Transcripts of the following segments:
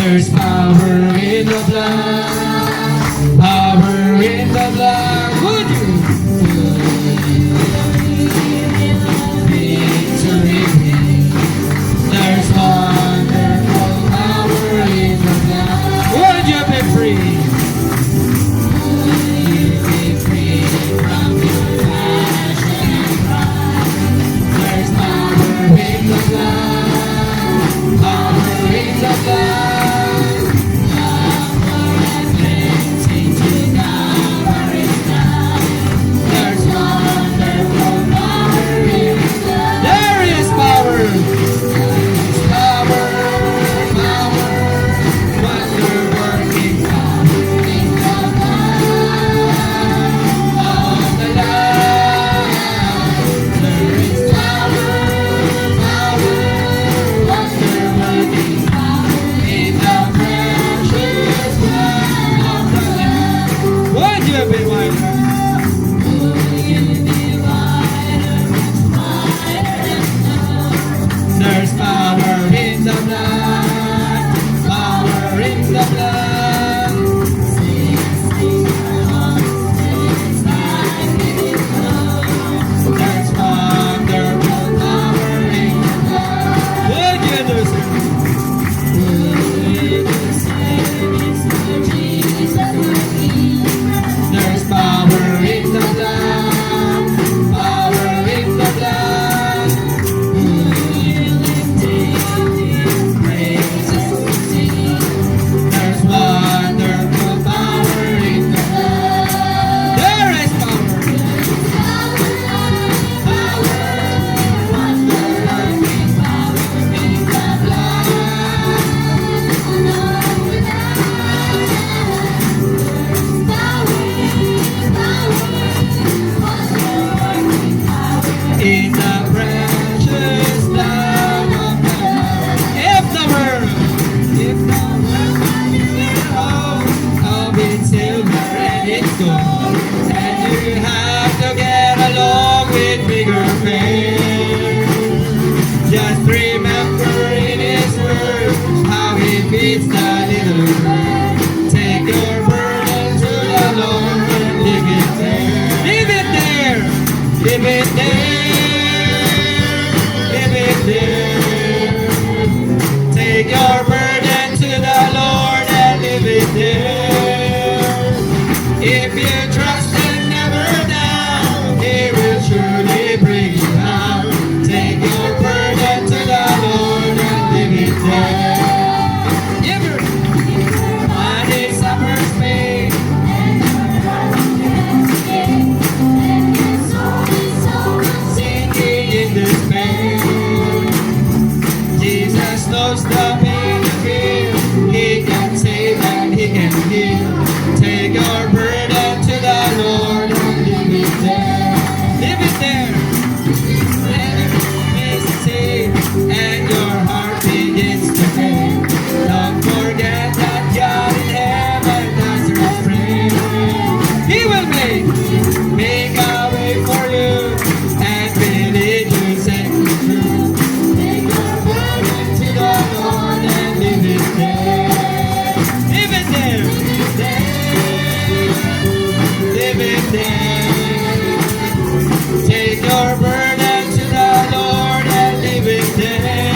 There's power in the blood. Power in the blood. Would you? Victory. There's wonderful power in the blood. Would you be free? Be free from your passion and pride. There's power in the blood. Power in the blood. Power and cleansing to Calvary's blood. There's wonderful power in the blood. There is power. Power, power, wonder-working power in the blood of the Lamb. There is power, power, wonder-working power in the precious blood of the Lamb. Would you be whiter? Would you be whiter, much whiter than snow? There's power in the blood, power in the blood. There's wonderful power in the blood. Would you do so? There's power in the blood, power in the blood. There's wonderful power in the blood. There is power. Power, wonder-working power in the blood. In the precious blood of the Lamb. If the world of its silver and its gold, and you have to get along with bigger faith, just remember in His word how He feeds the little bird. Take your burden to the Lord and leave it there. Leave it there. Leave it there. Leave it there. Take your burden to the Lord and leave it there. If you trust and never doubt, He will surely bring you out. Take your burden to the Lord and leave it there. Ever body suffers pain, sinking in despair. Jesus knows the pain you feel. He can save and He can heal. Take your burden to the Lord and leave it there. Leave it there. Let it see, and your heart begins to fail. Don't forget that God in heaven answers prayer. He will make a way for you, and will lead you safely through. Take your burden to the Lord and leave it there. Leave it there. Leave it there. Take your burden to the Lord and leave it there.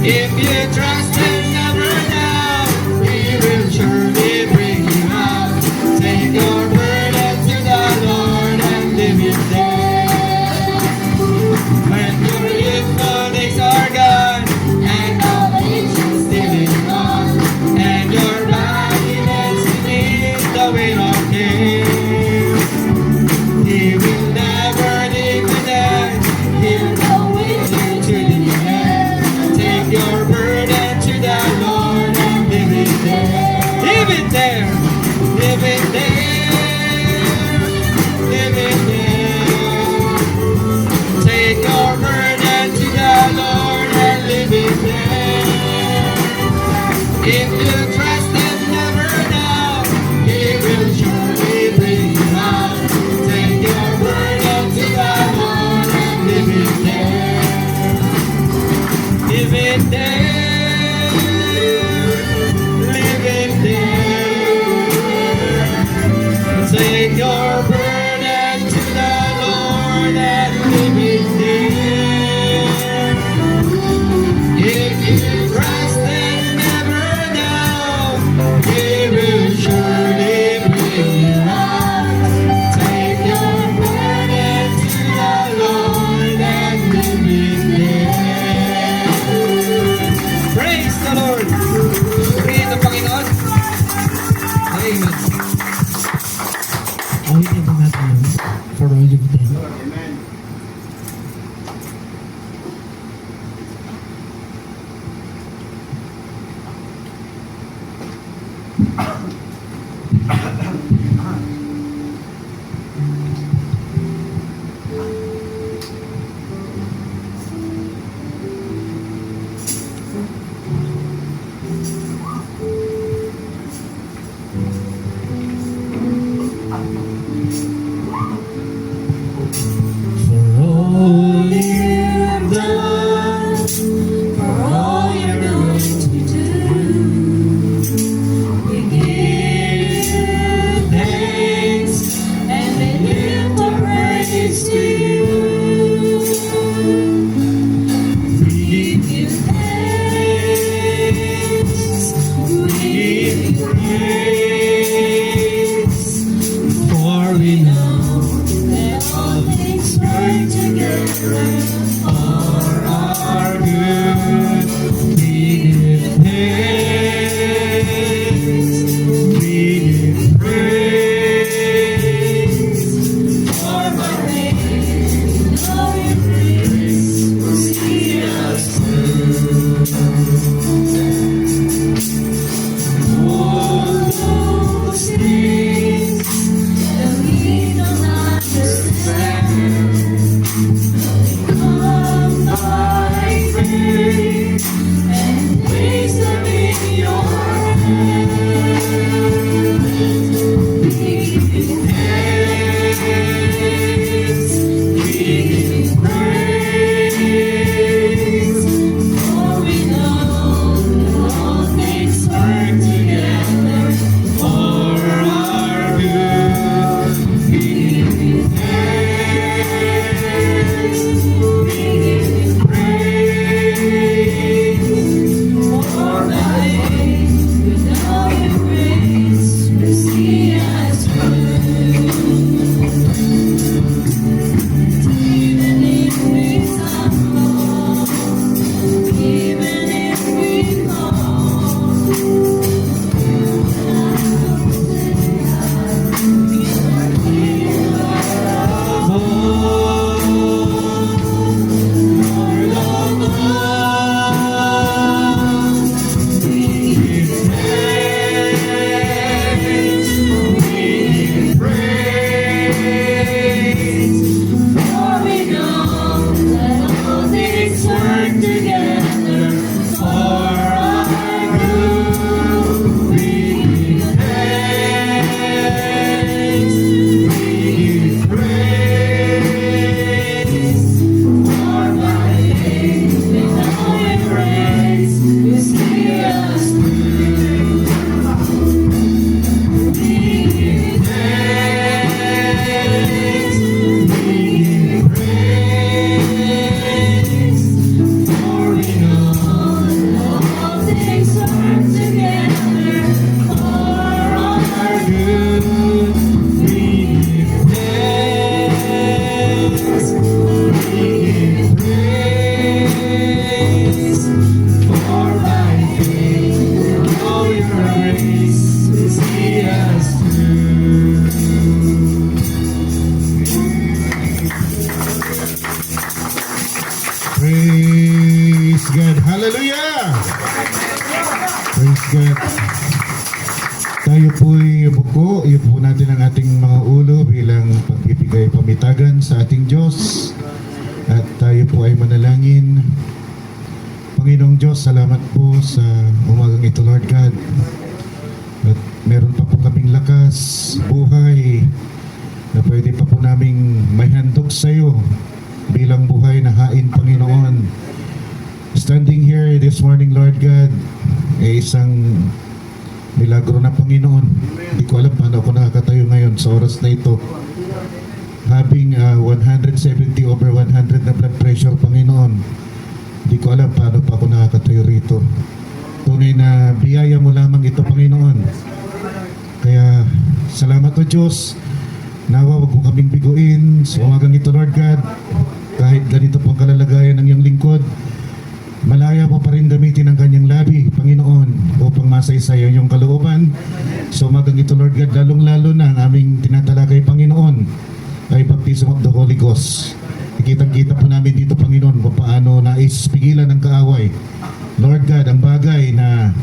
If you trust and never doubt, He will surely bring you out. Take your burden to the Lord and leave it there. When your youthful days are gone and all patience still is gone, and your body is beneath the weight of care, He will never leave you there. He'll go with you to the end. Take your burden to the Lord and leave it there. Leave it there. Leave it there. Leave it there. Take your burden to the Lord and leave it there. If you trust and never doubt, He will surely bring you out. Take your burden to the Lord and leave it there. Leave it there. For all you've done, for all you're going to do, we give you thanks and we lift our praise to you. We give you thanks, we give you praise, for we know that all things work together for our good. We give thanks, we give praise, for by faith all your grace will see us through. All those things that we don't understand come by faith and place them in your hands. We give you thanks, we give you praise, for we know that all things work together for our good. We give you thanks, we give you praise, for by faith with all your grace you see us through. Even if we stumble, even if we fall, for we know that all things work together for our good. We give thanks, we give praise, for by faith with all your grace you see us through. We give thanks, we give praise, for we know that all things work together for our good. We give thanks, we give praise, for by faith and all your grace you see us through. Praise God. Hallelujah! Praise God. Tayo po'y buko. Iupo natin ang ating mga ulo bilang pagbibigay pamitagan sa ating Diyos. At tayo po ay manalangin. Panginoong Diyos, salamat po sa umagang ito, Lord God. At meron pa po kaming lakas, buhay, na pwede pa po naming may handog sa iyo bilang buhay na hain, Panginoon. Standing here this morning, Lord God, ay isang milagro na, Panginoon. Hindi ko alam paano ako nakakatayo ngayon sa oras na ito. Having 170 over 100 na blood pressure, Panginoon. Hindi ko alam paano pa ako nakakatayo rito. Tunay na biyaya mo lamang ito, Panginoon. Kaya salamat o Diyos. Nawa, wag mo kaming biguin sa umagang ito, Lord God. Kahit ganito po ang kalalagayan ng iyong lingkod, malaya mo pa rin gamitin ang kanyang labi, Panginoon, upang masaysay ang iyong kalooban. Sa umagang ito, Lord God, lalong-lalo na ang aming tinatalakay, Panginoon, ay baptism of the Holy Ghost. Ikitang-kita po namin dito, Panginoon, kung paano nais pigilan ng kaaway. Lord God, ang bagay na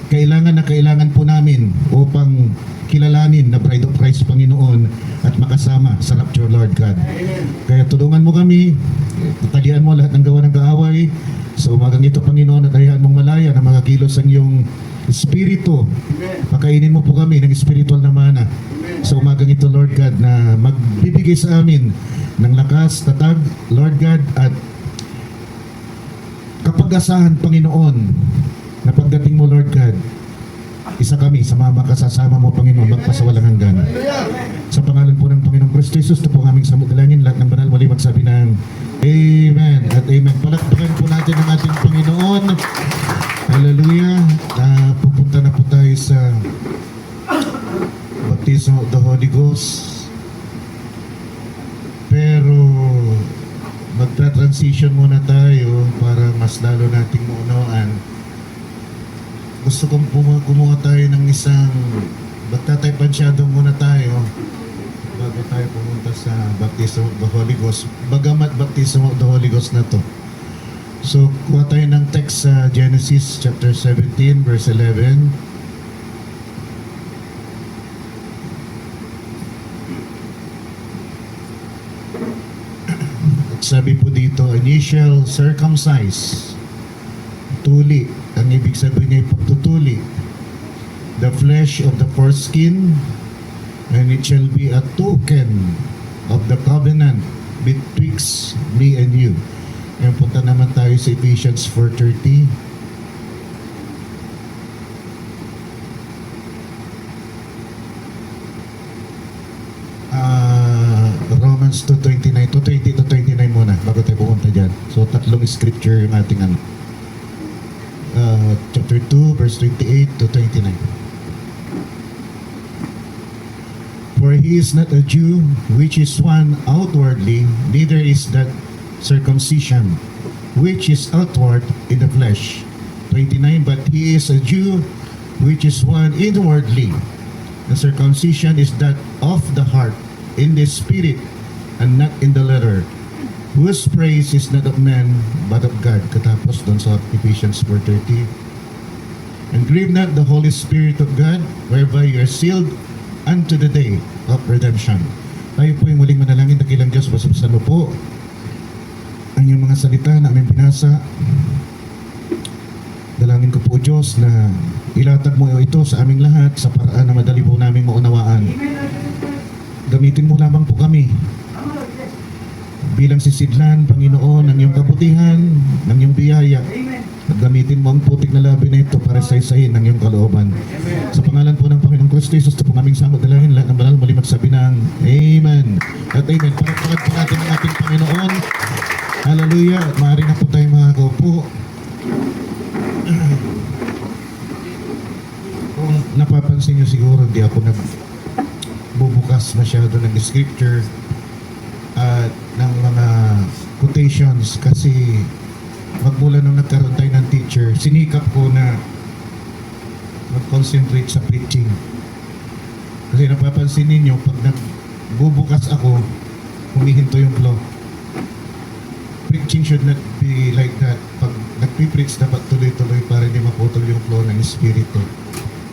kailangan po namin upang kilalanin na Bride of Christ, Panginoon, at makasama sa rapture, Lord God. Kaya tulungan mo kami, talian mo lahat ng gawa ng kaaway. Sa umagang ito, Panginoon, at hayaan mong malaya na makakilos ang iyong Espiritu. Pakainin mo po kami ng spiritual na mana sa umagang ito, Lord God, na magbibigay sa amin ng lakas, tatag, Lord God, at kapag-asahan, Panginoon, na pagdating mo, Lord God, isa kami sa mga makasasama mo, Panginoon, magpasawalang hanggan. Sa pangalan po ng Panginoong Kristo Jesus, ito po ang aming samudalangin, lahat ng banal muli magsabi ng Amen at Amen. Palakpakan po natin ang ating Panginoon. Hallelujah. Pupunta na po tayo sa Baptism of the Holy Ghost. Pero magtra-transition muna tayo para mas lalo nating maunawaan. Gusto kong kumuha tayo ng isang magtatay-pansyado muna tayo bago tayo pumunta sa Baptism of the Holy Ghost. Bagamat Baptism of the Holy Ghost na to. So, kuha tayo ng text sa Genesis chapter 17 verse 11. At sabi po dito, and ye shall circumcise, tuli. Ang ibig sabihin niya, pagtutuli, the flesh of the foreskin, and it shall be a token of the covenant betwixt me and you. Ngayon punta naman tayo sa Ephesians 4:30. Romans 2:29 to 20 to 29 muna bago tayo pumunta dyan. So tatlong scripture yung ating chapter 2 verse 28 to 29. For he is not a Jew, which is one outwardly, neither is that circumcision, which is outward in the flesh. 29, but he is a Jew, which is one inwardly. The circumcision is that of the heart, in the spirit, and not in the letter, whose praise is not of man, but of God. Katapos doon sa Ephesians 4:30. And grieve not the Holy Spirit of God, whereby you are sealed unto the day of redemption. Tayo po yung muling manalangin, dakilang Diyos, basubsan mo po ang iyong mga salita na aming binasa. Dalangin ko po, Diyos, na ilatag mo ito sa aming lahat sa paraan na madali po namin maunawaan. Gamitin mo lamang po kami bilang sisidlan, Panginoon, ng iyong kabutihan, ng iyong biyaya. At gamitin mo ang putik na labi na ito para saysayin ng iyong kalooban. Sa pangalan po ng Panginoong Kristo Jesus, ito po aming samot dalangin, lahat ng banal muli magsabi ng Amen at Amen. Palakpakan po natin ang ating Panginoon. Hallelujah. At maaari na po tayo makakaupo. Kung napapansin nyo siguro, hindi ako nagbubukas masyado ng scripture at ng mga quotations kasi magmula nung nagkaroon tayo ng teacher, sinikap ko na mag-concentrate sa preaching. Kasi napapansin ninyo, pag nagbubukas ako, humihinto yung flow. Preaching should not be like that. Pag nagpipreach, dapat tuloy-tuloy para hindi maputol yung flow ng Espiritu.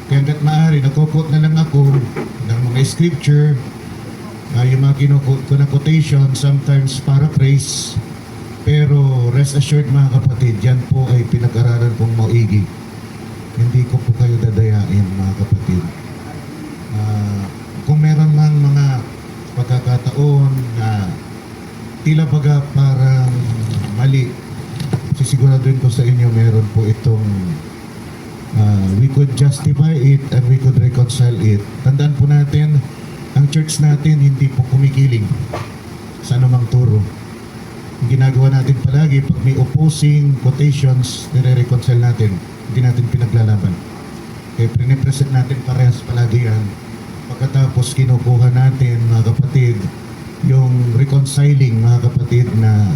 Kaya hanggat maaari, nagkukot na lang ako ng mga scripture, yung mga kinukot ko na quotation, sometimes paraphrase, pero rest assured mga kapatid, yan po ay pinag-aralan kong maigi. Hindi ko po kayo dadayain mga kapatid. Kung meron mang mga pagkakataon na tila baga parang mali, sisiguraduhin ko sa inyo meron po itong we could justify it and we could reconcile it. Tandaan po natin, ang church natin hindi po kumikiling sa anumang turo. Ang ginagawa natin palagi, pag may opposing quotations, nire-reconcile natin. Hindi natin pinaglalaban. Kaya pinipresent natin parehas palagi yan. Pagkatapos kinukuha natin, mga kapatid, yung reconciling, mga kapatid, na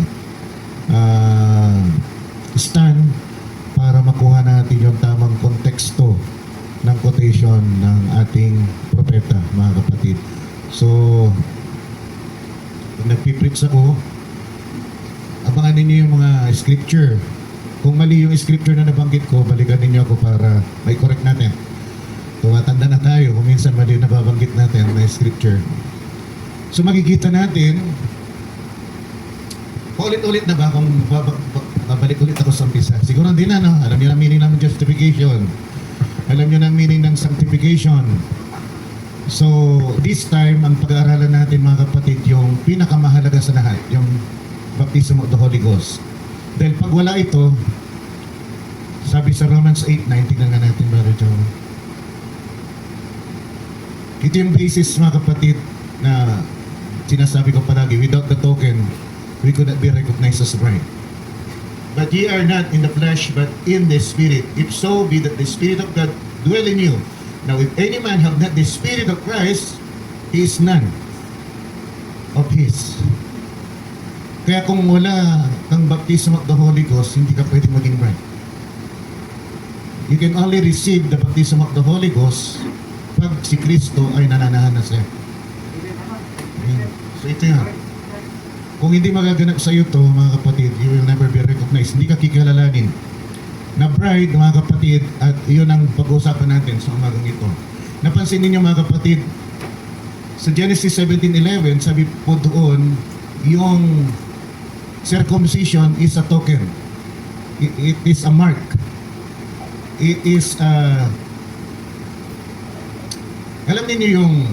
stand para makuha natin yung tamang konteksto ng quotation ng ating propeta, mga kapatid. So, pag nagpipreach ako, abangan ninyo yung mga scripture. kung mali yung scripture na nabanggit ko, balikan ninyo ako para may correct natin. Tumatanda na tayo kung minsan mali na nababanggit natin na scripture. So makikita natin, paulit-ulit na ba kung babalik ulit ako sa umpisa? Siguro hindi na, no? Alam niyo na meaning ng justification. Alam niyo na meaning ng sanctification. So, this time, ang pag-aaralan natin mga kapatid, yung pinakamahalaga sa lahat, yung baptism of the Holy Ghost. Dahil pag wala ito, sabi sa Romans 8:9, tingnan nga natin, Brother John. Ito yung basis mga kapatid na sinasabi ko palagi, without the token, we could not be recognized as bride. But ye are not in the flesh, but in the Spirit. If so be that the Spirit of God dwell in you. Now, if any man have not the Spirit of Christ, he is none of His. Kaya kung wala kang baptism of the Holy Ghost, hindi ka pwede maging bride. You can only receive the baptism of the Holy Ghost pag si Kristo ay nananahan na siya. So ito yan. Kung hindi magaganap sa iyo to, mga kapatid, you will never be recognized. Hindi ka kikilalanin na bride, mga kapatid, at iyon ang pag-uusapan natin sa umagang ito. Napansin ninyo mga kapatid, sa Genesis 17:11, sabi po doon, yung circumcision is a token. It is a mark. It is alam niyo yung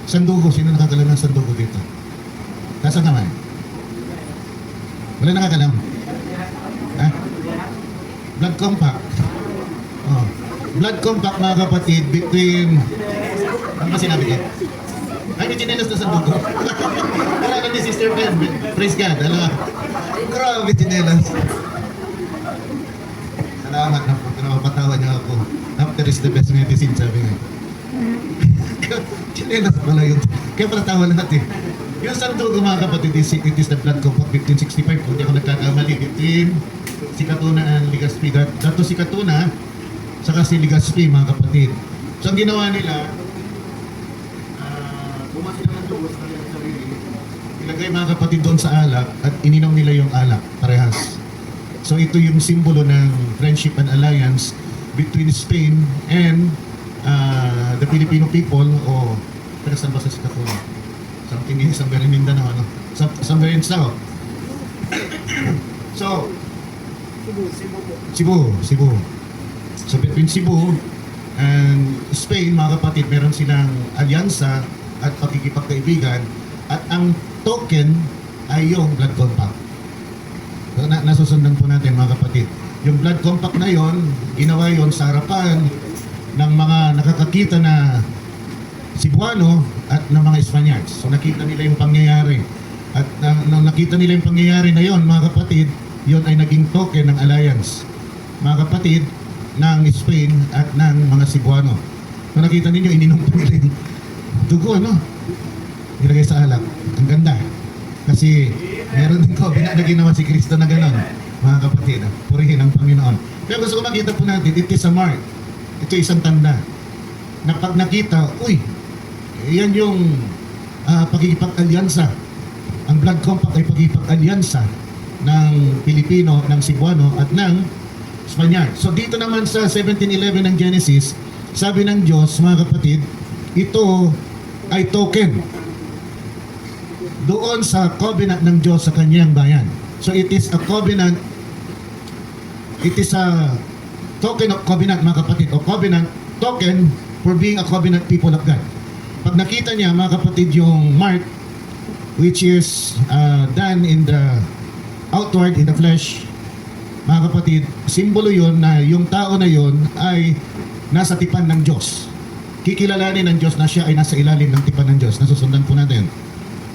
sandugo, sino nakakalam ng sandugo dito? Nasaan naman? Wala nakakalam? Ha? Blood compact. Oh. Blood compact mga kapatid between, ano ba sinabi ko? Ay, may chinelas na sandugo. Wala ka ni Sister Ben. Praise God. Alam, grabe chinelas. Salamat na po. Napapatawa niya ako. After is the best medicine, sabi nga. Chinelas pala yun. Kaya pala tawa lahat eh. Yung sandugo mga kapatid, it is the blood compact 1565. Kung di ako nagkakamali, between si Katuna and Legazpi. Dato si Katuna, saka si Legazpi mga kapatid. So ang ginawa nila, bumas sila ng dugo sa kanilang sarili. Ilagay mga kapatid doon sa alak at ininom nila yung alak, parehas. So ito yung simbolo ng friendship and alliance between Spain and the Filipino people o pero saan ba sa Katuna? Something in somewhere in Mindanao, ano? Somewhere in South. So, Cebu. So between Cebu and Spain, mga kapatid, meron silang alyansa at pagkikipagkaibigan at ang token ay yung blood compact. So, nasusundan po natin mga kapatid. Yung blood compact na yon, ginawa yon sa harapan ng mga nakakakita na Cebuano at ng mga Spaniards. So nakita nila yung pangyayari. At nang nakita nila yung pangyayari na yon, mga kapatid, yon ay naging token ng alliance, mga kapatid, ng Spain at ng mga Cebuano. So nakita ninyo, ininom po nila yung dugo, no? Nilagay sa alak. Ang ganda. Kasi meron din covenant na ginawa si Kristo na gano'n, mga kapatid. Purihin ang Panginoon. Pero gusto ko makita po natin, it is a mark. Ito isang tanda. Na pag nakita, uy, yan yung pagkikipag-alyansa. Ang blood compact ay pagkikipag-alyansa ng Pilipino, ng Cebuano at ng Spaniard. So dito naman sa 17:11 ng Genesis, sabi ng Diyos, mga kapatid, ito ay token doon sa covenant ng Diyos sa kanyang bayan. So it is a covenant, it is a token of covenant, mga kapatid, o covenant token for being a covenant people of God. Pag nakita niya, mga kapatid, yung mark which is done in the outward, in the flesh, mga kapatid, simbolo yon na yung tao na yon ay nasa tipan ng Diyos. Kikilalanin ng Diyos na siya ay nasa ilalim ng tipan ng Diyos. Nasusundan po natin.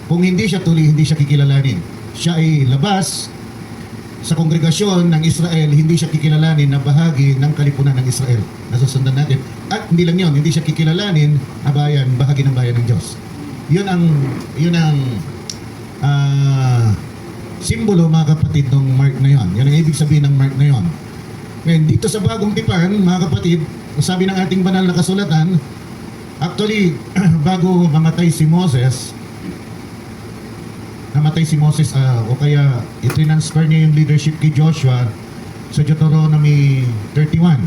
Kung hindi siya tuloy, hindi siya kikilalanin. Siya ay labas sa kongregasyon ng Israel, hindi siya kikilalanin na bahagi ng kalipunan ng Israel. Nasusundan natin. At hindi lang yun, hindi siya kikilalanin na bayan, bahagi ng bayan ng Diyos. Yun ang simbolo, mga kapatid, ng mark na yon. Yan ang ibig sabihin ng mark na yon. Ngayon, dito sa bagong tipan, mga kapatid, sabi ng ating banal na kasulatan, actually, bago namatay si Moses, o kaya itransfer niya yung leadership kay Joshua, sa Deuteronomy 31.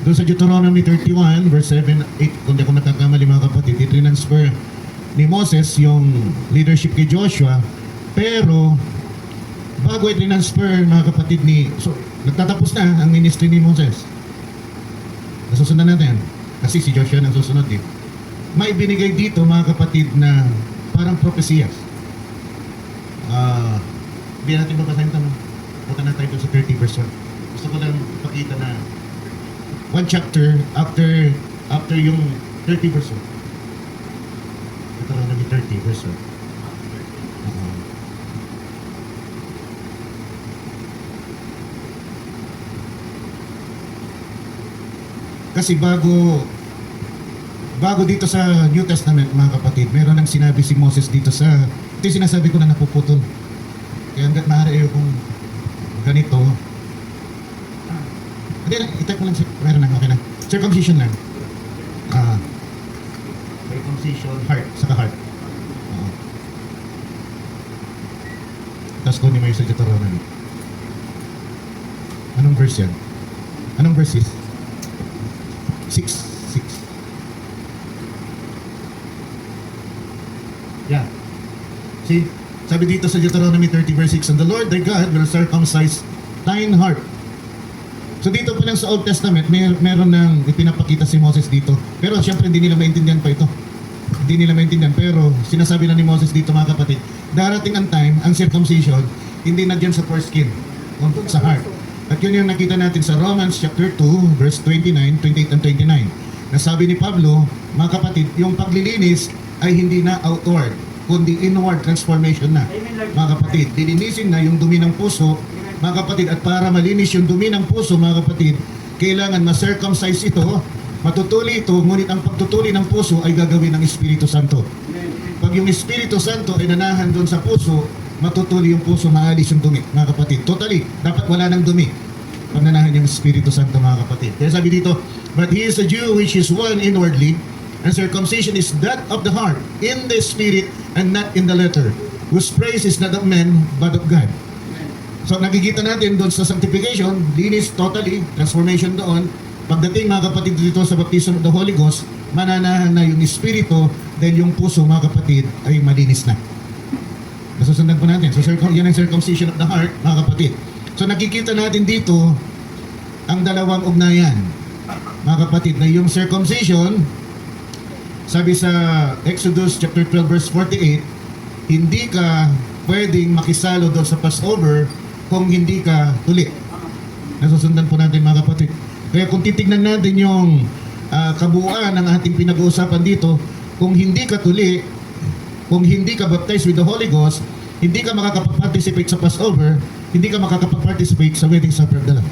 Doon sa Deuteronomy 31, verse 7, 8, kung di ako nagkakamali mga kapatid, itinransfer ni Moses yung leadership kay Joshua, pero bago itinransfer mga kapatid so nagtatapos na ang ministry ni Moses. Nasusunod natin, kasi si Joshua nang susunod din. May binigay dito mga kapatid na parang propesiyas. Hindi natin mabasahin ito. Punta na tayo doon sa 30 verse 1. Gusto ko lang pakita na one chapter after yung 30 verse 1. Ito lang namin 30 verse 1. Kasi bago dito sa New Testament mga kapatid, meron nang sinabi si Moses dito ito yung sinasabi ko na napuputol. Kaya hanggat maaari kung ganito, hindi lang, itype mo lang, meron na, okay na. Circumcision lang. Circumcision, heart, saka heart. Tapos kunin mo yung sa Deuteronomy. Anong verse yan? Anong verse is? 6. Yeah. See, sabi dito sa Deuteronomy 30 verse 6, and the Lord thy God will circumcise thine heart. So dito pa lang sa Old Testament, meron nang ipinapakita si Moses dito. Pero siyempre hindi nila maintindihan pa ito. Hindi nila maintindihan. Pero sinasabi na ni Moses dito mga kapatid, darating ang time, ang circumcision, hindi na dyan sa foreskin, kundi sa heart. At yun yung nakita natin sa Romans chapter 2, verse 29, 28 and 29. Nasabi ni Pablo, mga kapatid, yung paglilinis ay hindi na outward, kundi inward transformation na. Mga kapatid, lilinisin na yung dumi ng puso, mga kapatid, at para malinis yung dumi ng puso, mga kapatid, kailangan ma-circumcise ito, matutuli ito, ngunit ang pagtutuli ng puso ay gagawin ng Espiritu Santo. Pag yung Espiritu Santo ay nanahan doon sa puso, matutuli yung puso, maalis yung dumi, mga kapatid. Totally, dapat wala ng dumi pag nanahan yung Espiritu Santo, mga kapatid. Kaya sabi dito, but he is a Jew which is one inwardly, and circumcision is that of the heart, in the spirit, and not in the letter, whose praise is not of men, but of God. So nakikita natin doon sa sanctification, linis totally, transformation doon. Pagdating mga kapatid dito sa baptism of the Holy Ghost, mananahan na yung Espiritu, then yung puso mga kapatid ay malinis na. Nasusundan po natin. So yan ang circumcision of the heart, mga kapatid. So nakikita natin dito ang dalawang ugnayan, mga kapatid, na yung circumcision, sabi sa Exodus chapter 12 verse 48, hindi ka pwedeng makisalo doon sa Passover kung hindi ka tuli. Nasusundan po natin mga kapatid. Kaya kung titignan natin yung kabuuan ng ating pinag-uusapan dito, kung hindi ka tuli, kung hindi ka baptized with the Holy Ghost, hindi ka makakapag-participate sa Passover, hindi ka makakapag-participate sa wedding supper of the Lamb.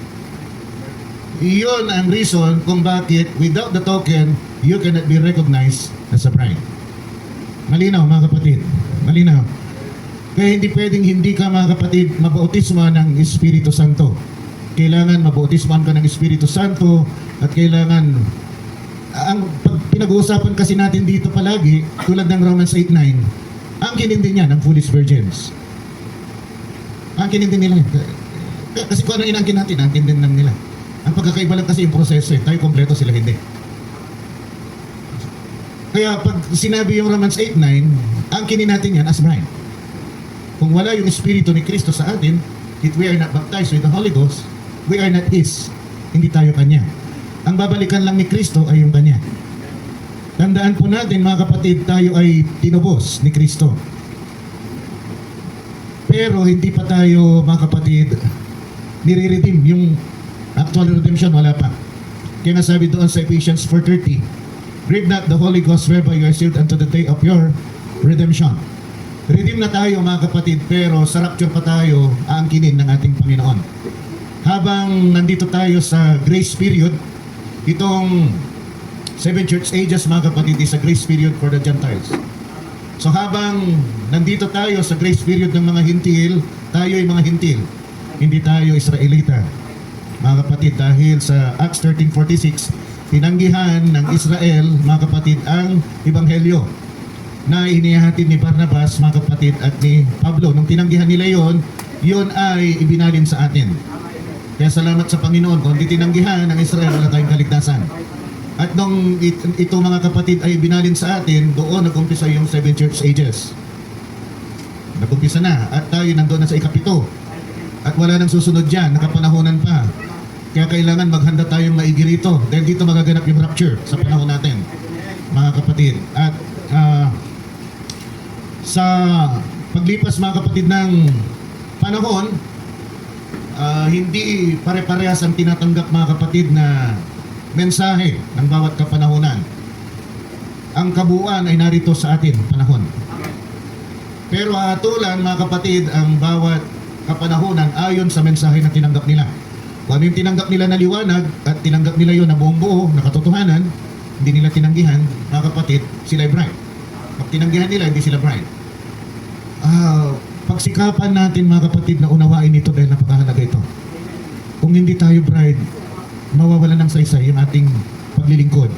Iyon ang reason kung bakit without the token, you cannot be recognized as a bride. Malinaw mga kapatid, malinaw. Kaya hindi pwedeng hindi ka mga kapatid mabautismo ng Espiritu Santo. Kailangan mabautismoan ka ng Espiritu Santo at kailangan ang pinag-uusapan kasi natin dito palagi tulad ng Romans 8:9, ang kinindi niya ng foolish virgins. Ang kinindi nila. Kasi kung ano inangkin natin, ang kinindi lang nila. Ang pagkakaiba lang kasi yung proseso eh. Tayo kompleto, sila hindi. Kaya pag sinabi yung Romans 8:9, ang kinin natin yan as bride. Kung wala yung Espiritu ni Kristo sa atin, if we are not baptized with the Holy Ghost, we are not His. Hindi tayo Kanya. Ang babalikan lang ni Kristo ay yung Kanya. Tandaan po natin mga kapatid, tayo ay tinubos ni Kristo. Pero hindi pa tayo mga kapatid nire-redeem. Yung actual redemption wala pa. Kaya nga sabi doon sa Ephesians 4:30, grieve not the Holy Ghost whereby you are sealed unto the day of your redemption. Redeem na tayo mga kapatid, pero sa rapture pa tayo aangkinin ng ating Panginoon. Habang nandito tayo sa grace period, itong 7 church ages mga kapatid is a grace period for the Gentiles. So habang nandito tayo sa grace period ng mga hintil, tayo ay mga hintil, hindi tayo Israelita. Mga kapatid, dahil sa Acts 13:46, tinanggihan ng Israel, mga kapatid, ang Ebanghelyo na inihahatid ni Barnabas, mga kapatid, at ni Pablo. Nung tinanggihan nila yon ay ibinalin sa atin. Kaya salamat sa Panginoon, kung di tinanggihan ng Israel, wala tayong kaligtasan. At nung ito mga kapatid ay binalin sa atin, doon nag-umpisa yung 7 church ages. Nag-umpisa na, at tayo nandoon na sa ikapito. At wala nang susunod dyan, nakapanahonan pa. Kaya kailangan maghanda tayong maigi rito. Dahil dito magaganap yung rapture sa panahon natin, mga kapatid. At sa paglipas mga kapatid ng panahon, hindi pare-parehas ang tinatanggap mga kapatid na mensahe ng bawat kapanahonan. Ang kabuuan ay narito sa atin panahon. Pero hatulan mga kapatid ang bawat kapanahonan ayon sa mensahe na tinanggap nila. Kung ano yung tinanggap nila na liwanag at tinanggap nila yun na buong buo, na katotohanan, hindi nila tinanggihan, mga kapatid, sila ay bright. Pag tinanggihan nila, hindi sila bright. Pagsikapan natin mga kapatid na unawain ito dahil napakahalaga ito. Kung hindi tayo bright, mawawala ng saysay yung ating paglilingkod.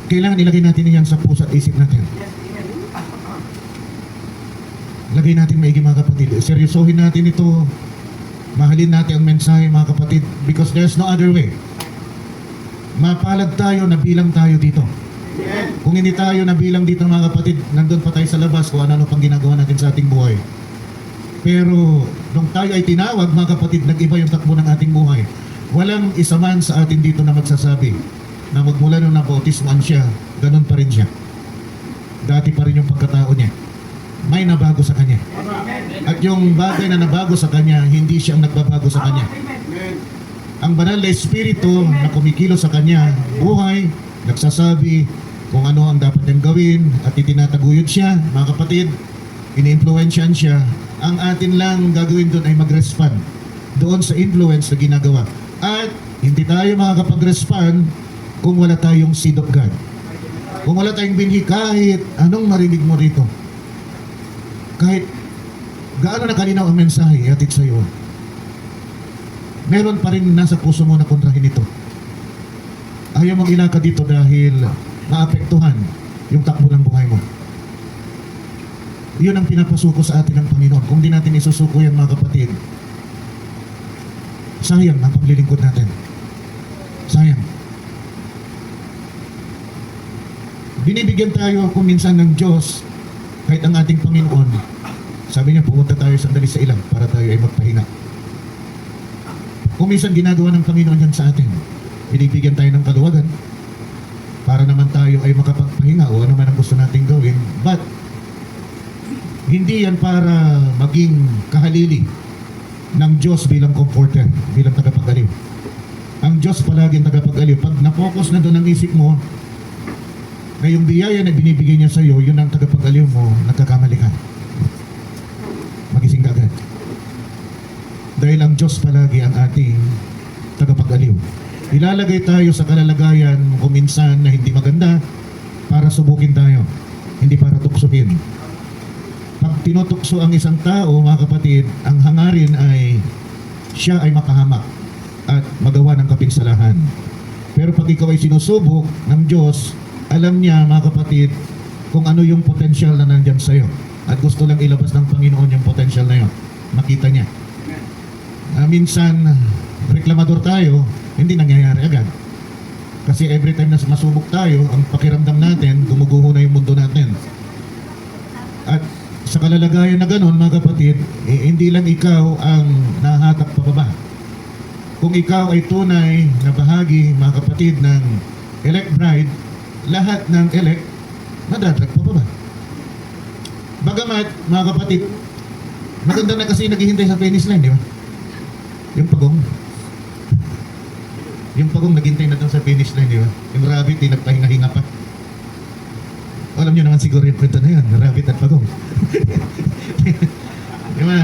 Kailangan ilagay natin yan sa puso at isip natin. Lagay natin maigi mga kapatid. Seryosohin natin ito. Mahalin natin ang mensahe mga kapatid because there's no other way. Mapalad tayo na bilang tayo dito. Kung hindi tayo nabilang dito mga kapatid, nandun pa tayo sa labas kung ano pang ginagawa natin sa ating buhay. Pero nung tayo ay tinawag mga kapatid, nag-iba yung takbo ng ating buhay. Walang isa man sa atin dito na magsasabi na magmula nung nabautismoan siya, ganun pa rin siya. Dati pa rin yung pagkatao niya. May nabago sa kanya. At yung bagay na nabago sa kanya, hindi siya ang nagbabago sa kanya. Ang banal na espiritu na kumikilo sa kanya, buhay, nagsasabi kung ano ang dapat niyang gawin at itinataguyod siya, mga kapatid, ini-influensyan siya. Ang atin lang gagawin doon ay mag-respond doon sa influence na ginagawa. At hindi tayo makakapag-respond kung wala tayong seed of God. Kung wala tayong binhi, kahit anong marinig mo rito, kahit gaano na kalinaw ang mensahe ihatid sa iyo, meron pa rin nasa puso mo na kontrahin ito. Ayaw mong ilakad dito dahil maapektuhan yung takbo ng buhay mo. Yun ang pinapasuko sa atin ng Panginoon. Kung di natin isusuko yan mga kapatid, sayang ang paglilingkod natin. Sayang. Binibigyan tayo kung minsan ng Diyos kahit ang ating Panginoon. Sabi niya, pumunta tayo sandali sa ilang para tayo ay magpahinga. Kung minsan ginagawa ng Panginoon yan sa atin, binibigyan tayo ng kaluwagan para naman tayo ay makapagpahinga o ano man ang gusto nating gawin. But hindi yan para maging kahalili ng Diyos bilang comforter, bilang tagapag-aliw. Ang Diyos palagi ang tagapag-aliw. Pag na-focus na doon ang isip mo na yung biyaya na binibigay niya sa iyo, yun ang tagapag-aliw mo, nagkakamali ka. Magising ka agad. Dahil ang Diyos palagi ang ating tagapag-aliw. Ilalagay tayo sa kalalagayan kung minsan na hindi maganda para subukin tayo, hindi para tuksohin. Pag tinutukso ang isang tao, mga kapatid, ang hangarin ay siya ay makahamak at magawa ng kapinsalahan. Pero pag ikaw ay sinusubok ng Diyos, alam niya mga kapatid kung ano yung potensyal na nandyan sa'yo. At gusto lang ilabas ng Panginoon yung potensyal na yun. Makita niya. Minsan, reklamador tayo, hindi nangyayari agad. Kasi every time na masubok tayo, ang pakiramdam natin, gumuguho na yung mundo natin. At sa kalalagayan na gano'n, mga kapatid, hindi lang ikaw ang nahatak pababa. Kung ikaw ay tunay na bahagi, mga kapatid, ng elect bride, lahat ng elect, madadrag pababa. Bagamat, mga kapatid, maganda na kasi naghihintay sa finish line, di ba? Yung pagong. Yung pagong naghintay na doon sa finish line, di ba? Yung rabbit, nagpahinga-hinga pa. Alam nyo naman siguro yung kwento na yun, rabbit at pagong. Diba?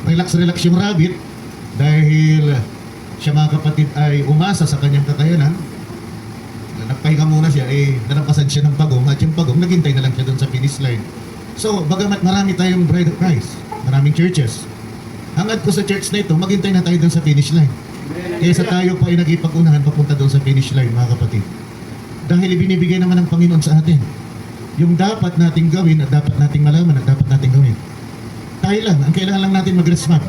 Relax yung rabbit dahil siya mga kapatid ay umasa sa kanyang kakayanan. Nagpahinga muna siya, nalampasan siya ng pagong at yung pagong naghintay na lang siya doon sa finish line. So, bagamat marami tayong bride of Christ, maraming churches, hangad ko sa church na ito, maghintay na tayo doon sa finish line. Kaysa tayo pa ay nag-ipag-unahan papunta doon sa finish line, mga kapatid. Dahil ibinibigay naman ng Panginoon sa atin yung dapat nating gawin at dapat nating malaman at dapat nating gawin. Tayo lang, ang kailangan lang natin mag-respond.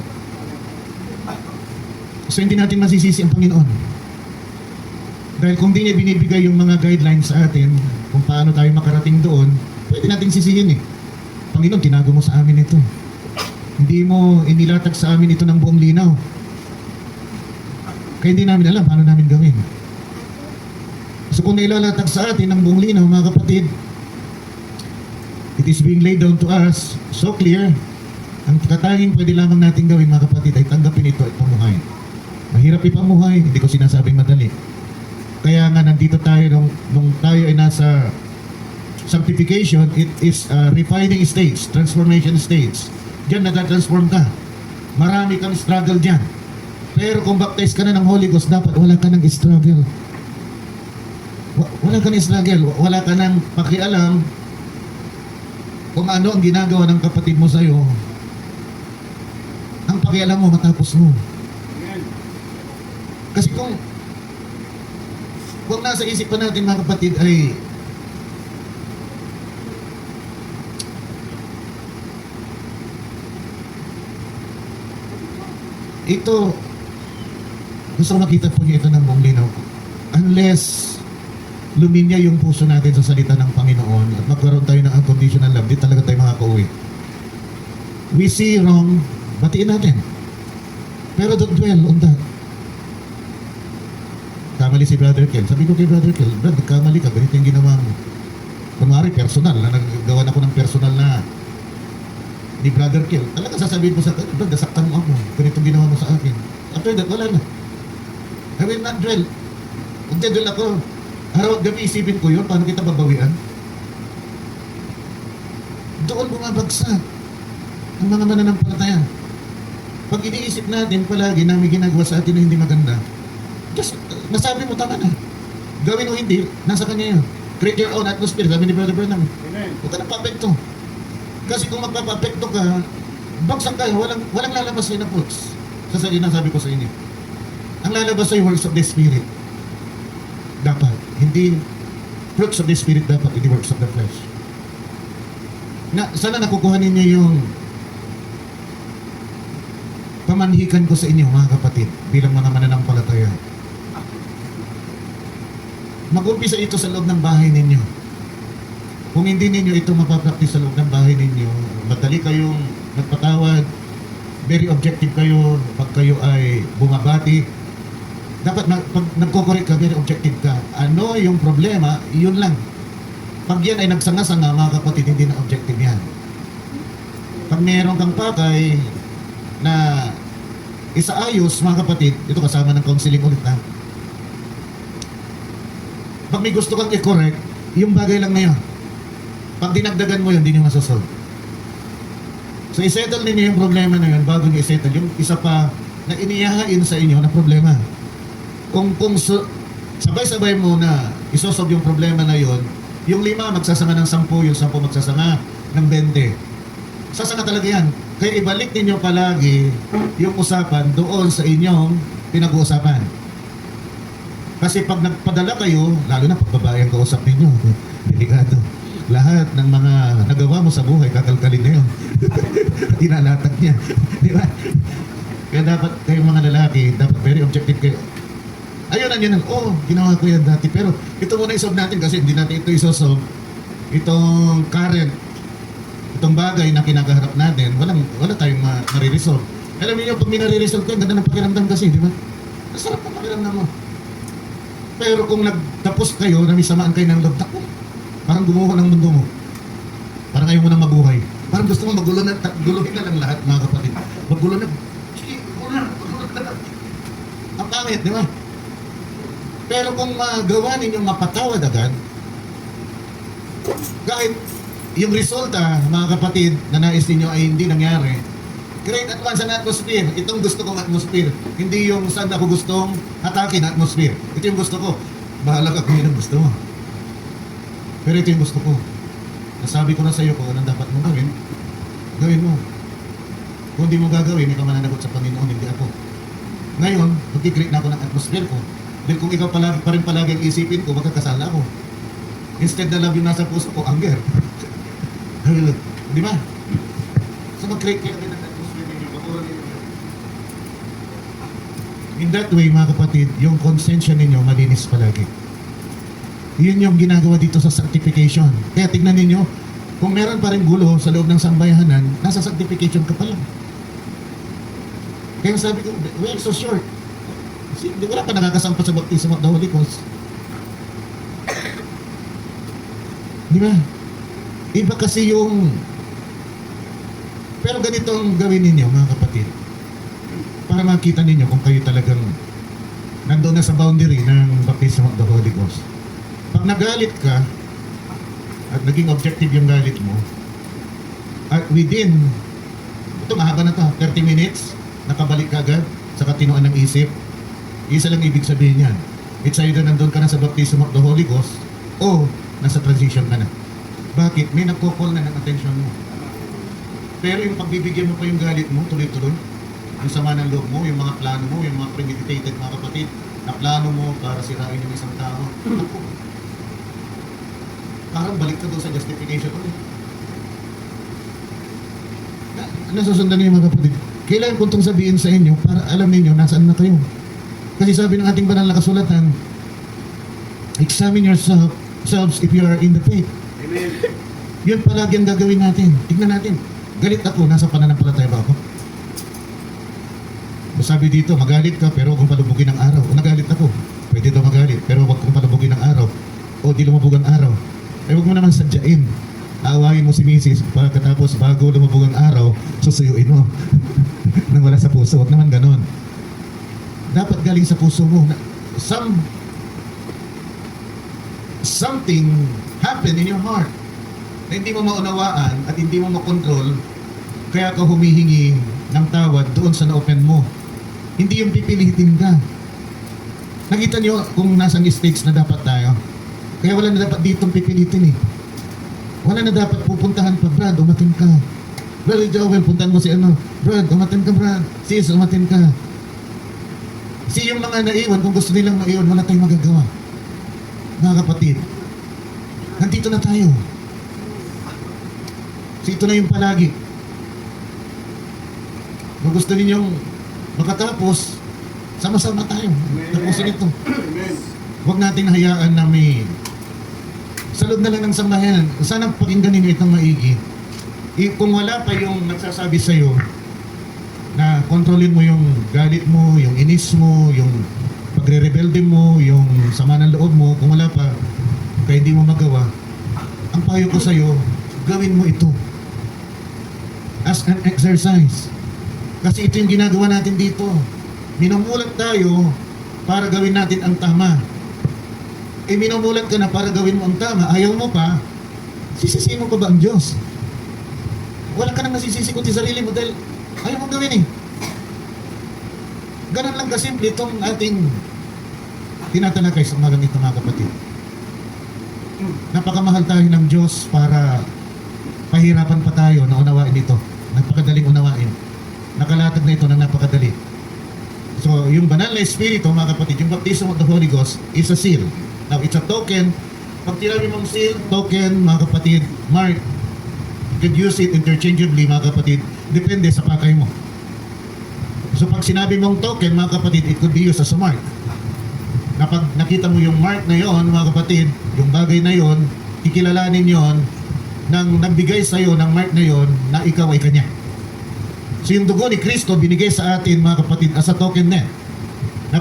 So hindi natin masisisi ang Panginoon. Dahil kung di niya binibigay yung mga guidelines sa atin kung paano tayo makarating doon, pwede nating sisihin eh. Panginoon, tinago mo sa amin ito. Hindi mo inilatag sa amin ito ng buong linaw. Kaya hindi namin alam paano namin gawin. So kung nailalatag sa atin ng buong linaw, mga kapatid, it is being laid down to us so clear. Ang katanging pwede lamang natin gawin, mga kapatid, ay tanggapin ito at pamuhay. Mahirap ipamuhay, hindi ko sinasabing madali. Kaya nga nandito tayo nung tayo ay nasa sanctification, it is a refining stage, transformation stage. Diyan natatransform ka. Marami kang struggle dyan. Pero kung baptize ka na ng Holy Ghost, dapat wala ka ng struggle. Wala ka ng struggle. Wala ka ng pakialam kung ano ang ginagawa ng kapatid mo sa'yo. Ang pakialam mo matapos mo. Kasi kung nasa isipan natin, mga kapatid, ay ito, gusto ko makita po niyo ito ng buong linaw. Unless luminya yung puso natin sa salita ng Panginoon at magkaroon tayo ng unconditional love, di talaga tayo makakauwi. We see wrong, batiin natin. Pero don't dwell on that. Kamali si Brother Kel. Sabi ko kay Brother Kel, Brad, kamali ka, ganito yung ginawa mo. Kunwari, personal, na naggawa na ako ng personal na ni Brother Kel. Talaga sasabihin ko sa akin, Brad, nasaktan mo ako. Ganito ginawa mo sa akin. After that, wala na. I will not dwell. Kung dwell ako, araw at gabi isipin ko yun, paano kita babawian? Doon bumabagsak ang mga mananampalataya. Pag iniisip natin palagi na may ginagawa sa atin na hindi maganda, just nasabi mo, tama na. Gawin o hindi, nasa kanya yun. Create your own atmosphere, sabi ni Brother Bernam. Huwag ka na papekto. Kasi kung magpapapekto ka, bagsak kayo, walang lalabas sa'yo na fruits. Yun ang sabi ko sa inyo. Ang lalabas sa'yo, works of the Spirit. Dapat. Hindi, fruits of the Spirit dapat, hindi works of the flesh. Sana nakukuha ninyo yung pamanhikan ko sa inyo, mga kapatid, bilang mga mananampalataya. Mag-umpisa ito sa loob ng bahay ninyo. Kung hindi ninyo ito mapapraktis sa loob ng bahay ninyo, madali kayong magpatawad, very objective kayo, pag kayo ay bumabati, dapat pag nagko-correct ka, very objective ka. Ano yung problema, yun lang. Pag yan ay nagsanga-sanga, mga kapatid, hindi na objective yan. Pag meron kang pakay na isaayos, mga kapatid, ito kasama ng counseling ulit ha. Pag may gusto kang i-correct, yung bagay lang na yun. Pag dinagdagan mo yun, hindi nyo masasolve. So isettle ninyo yung problema na yun bago nyo isettle yung isa pa na inihahain sa inyo na problema. Kung sabay-sabay mo na isosolve yung problema na yun, yung 5 magsasanga ng 10, yung 10 magsasanga ng 20. Sasanga talaga yan. Kaya ibalik ninyo palagi yung usapan doon sa inyong pinag-uusapan. Kasi pag nagpadala kayo, lalo na pagbabae ang kausap ninyo, delikado. Lahat ng mga nagawa mo sa buhay, kakalkalin na yun. Tinalatag niya. Di ba? Kaya dapat kayong mga lalaki, dapat very objective kayo. Ayun, nandiyan, ginawa ko yan dati. Pero ito muna isolve natin kasi hindi natin ito isosolve. Itong current, itong bagay na kinakaharap natin, wala tayong mariresolve. Alam niyo, pag may nare-resolve ka, ang ganda ng pakiramdam kasi, di ba? Masarap ang pakiramdam mo. Pero kung nagtapos kayo, na may samaan kayo ng loob, parang gumuho ng mundo mo. Parang ayaw mo nang mabuhay. Parang gusto mo guluhin na lang lahat, mga kapatid. Magulo na. Sige, magulo na. Ang pangit, di ba? Pero kung magawa ninyong mapatawad agad, kahit yung resulta, mga kapatid, na nais ninyo ay hindi nangyari, create at once an atmosphere. Itong gusto kong atmosphere. Hindi yung saan ako gustong hatakin atmosphere. Ito yung gusto ko. Bahala ka kung yun ang gusto mo. Pero ito yung gusto ko. Nasabi ko na sa iyo kung anong dapat mong gawin. Gawin mo. Kung hindi mo gagawin, ikaw mananagot sa Panginoon, hindi ako. Ngayon, magkikreate na ako ng atmosphere ko. Dahil kung ikaw pa rin palagi ang isipin ko, magkakasala ako. Instead na love yung nasa puso ko, anger. Di ba? So mag-create kayo ng atmosphere ninyo. In that way, mga kapatid, yung konsensya ninyo malinis palagi. Yun yung ginagawa dito sa sanctification. Kaya tignan ninyo, kung meron pa rin gulo sa loob ng sambayanan, nasa sanctification ka pa lang. Kaya sabi ko, well, so short. Kasi wala pa nakakasampa sa baptism of the Holy Ghost. Di ba? Iba kasi yung... Pero ganito ang gawin ninyo, mga kapatid. Para makita ninyo kung kayo talagang nandoon na sa boundary ng baptism of the Holy Ghost. Pag nagalit ka, at naging objective yung galit mo, at within, ito mahaba na to, 30 minutes, nakabalik ka agad sa katinoan ng isip, isa lang ibig sabihin yan. It's either nandun ka na sa baptism of the Holy Ghost, o nasa transition ka na. Bakit? May nagko-call na ng attention mo. Pero yung pagbibigyan mo pa yung galit mo, tuloy-tuloy, yung sama ng loob mo, yung mga plano mo, yung mga premeditated mga kapatid, na plano mo para sirain yung isang tao, ako, parang balik ka doon sa justification ulit. Nasusundan niyo mga kapatid. Kailangan kong itong sabihin sa inyo para alam niyo nasaan na kayo. Kasi sabi ng ating banal na kasulatan, examine yourselves if you are in the faith. Amen. Yun palagi ang gagawin natin. Tignan natin. Galit ako, nasa pananampalataya ba ako? Sabi dito, magalit ka pero huwag kong palubugin ng araw. O nagalit ako, pwede daw magalit pero huwag kong palubugin ng araw. O di lumabog ang araw. Eh huwag mo naman sadyain. Aawayin mo si Mrs. Pagkatapos bago lumabog ang araw, susuyuin mo. Nang wala sa puso. Huwag naman ganon. Dapat galing sa puso mo. Something happened in your heart na hindi mo maunawaan at hindi mo makontrol, kaya ka humihingi ng tawad doon sa na-open mo. Hindi yung pipilitin ka. Nakita niyo kung nasang stage na dapat tayo. Kaya wala na dapat ditong pipilitin eh. Wala na dapat pupuntahan pa, Brad, umatin ka. Brother Joel, puntahan mo si ano. Brad, umatin ka, Brad. Sis, umatin ka. Kasi yung mga naiwan, kung gusto nilang maiwan, wala tayong magagawa. Mga kapatid, nandito na tayo. So ito na yung palagi. Kung gusto ninyong makatapos, sama-sama tayo. Tapusin ito. Huwag natin hayaan na may sa loob na lang ng sambahayan. Sana pakinggan ninyo itong maigi. Kung wala pa yung nagsasabi sa'yo na kontrolin mo yung galit mo, yung inis mo, yung pagre-rebelde mo, yung sama ng loob mo, kung wala pa, kaya hindi mo magawa, ang payo ko sa'yo, gawin mo ito as an exercise. Kasi ito yung ginagawa natin dito. Minumulat tayo para gawin natin ang tama. Minumulat ka na para gawin mo ang tama. Ayaw mo pa, sisisihin mo pa ba ang Diyos? Wala ka nang nasisisi kundi sarili mo dahil ayaw mo gawin eh. Ganun lang kasimple itong ating tinatalakay sa umagang ito mga kapatid. Napakamahal tayo ng Diyos para pahirapan pa tayo na unawain ito. Napakadaling unawain. Nakalatag na ito na napakadali. So, yung banal na espiritu, mga kapatid, yung baptism of the Holy Ghost is a seal. Now, it's a token. Pag tinabi mong seal, token, mga kapatid, mark, you can use it interchangeably, mga kapatid, depende sa pakay mo. So, pag sinabi mong token, mga kapatid, it could be used as a mark. Na pag nakita mo yung mark na yon, mga kapatid, yung bagay na yon, kikilalanin yon nang nagbigay sa iyo ng mark na yon na ikaw ay kanya. So yung dugo ni Kristo binigay sa atin mga kapatid as a token na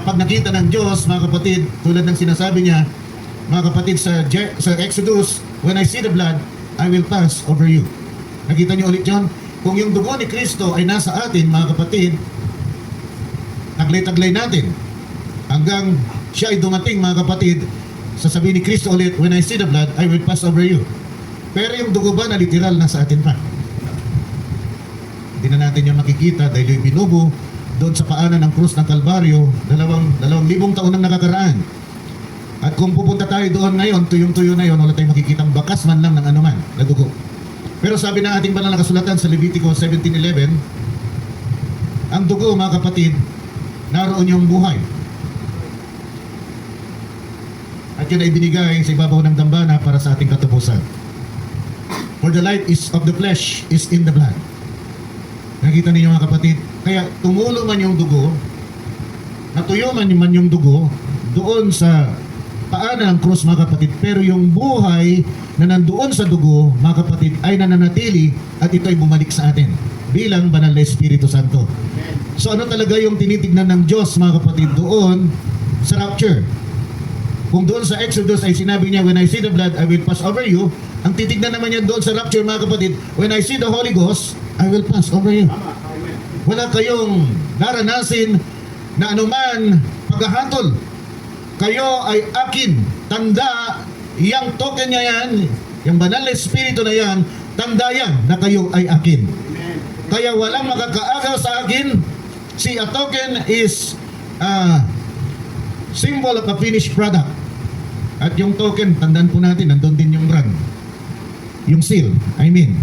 pag nakita ng Diyos mga kapatid, tulad ng sinasabi niya mga kapatid sa Exodus, when I see the blood, I will pass over you. Nakita niyo ulit yun? Kung yung dugo ni Kristo ay nasa atin mga kapatid, taglay-taglay natin hanggang siya ay dumating mga kapatid, sasabihin ni Kristo ulit, when I see the blood, I will pass over you. Pero yung dugo ba na literal nasa atin pa? Hindi na natin yung makikita dahil yung binubo doon sa paanan ng krus ng Kalbaryo, 2,000 taon nang nakakaraan. At kung pupunta tayo doon ngayon, tuyong-tuyo na yun, wala tayong makikitang bakas man lang ng anuman na dugo. Pero sabi ng ating banal na kasulatan sa Levitico 17:11, ang dugo mga kapatid, naroon yung buhay. At yun ay binigay sa ibabaw ng dambana para sa ating katubusan. For the life of the flesh is in the blood. Nakita ninyo mga kapatid, kaya tumulo man yung dugo, natuyo man yung dugo doon sa paanan ng krus, mga kapatid, pero yung buhay na nandoon sa dugo, mga kapatid, ay nananatili at ito ay bumalik sa atin bilang banal na Espiritu Santo. So ano talaga yung tinitignan ng Diyos, mga kapatid, doon sa rapture? Kung doon sa Exodus ay sinabi niya, when I see the blood, I will pass over you. Ang titignan naman niya doon sa rapture, mga kapatid, when I see the Holy Ghost, I will pass over you. Wala kayong naranasin na anuman paghahatol. Kayo ay akin. Tanda, yang token niya yan, yung banal na Espiritu na yan, tanda yan na kayo ay akin. Kaya walang makakaagaw sa akin. See, a token is symbol of a finished product. At yung token, tandaan po natin, nandun din yung brand. Yung seal, I mean.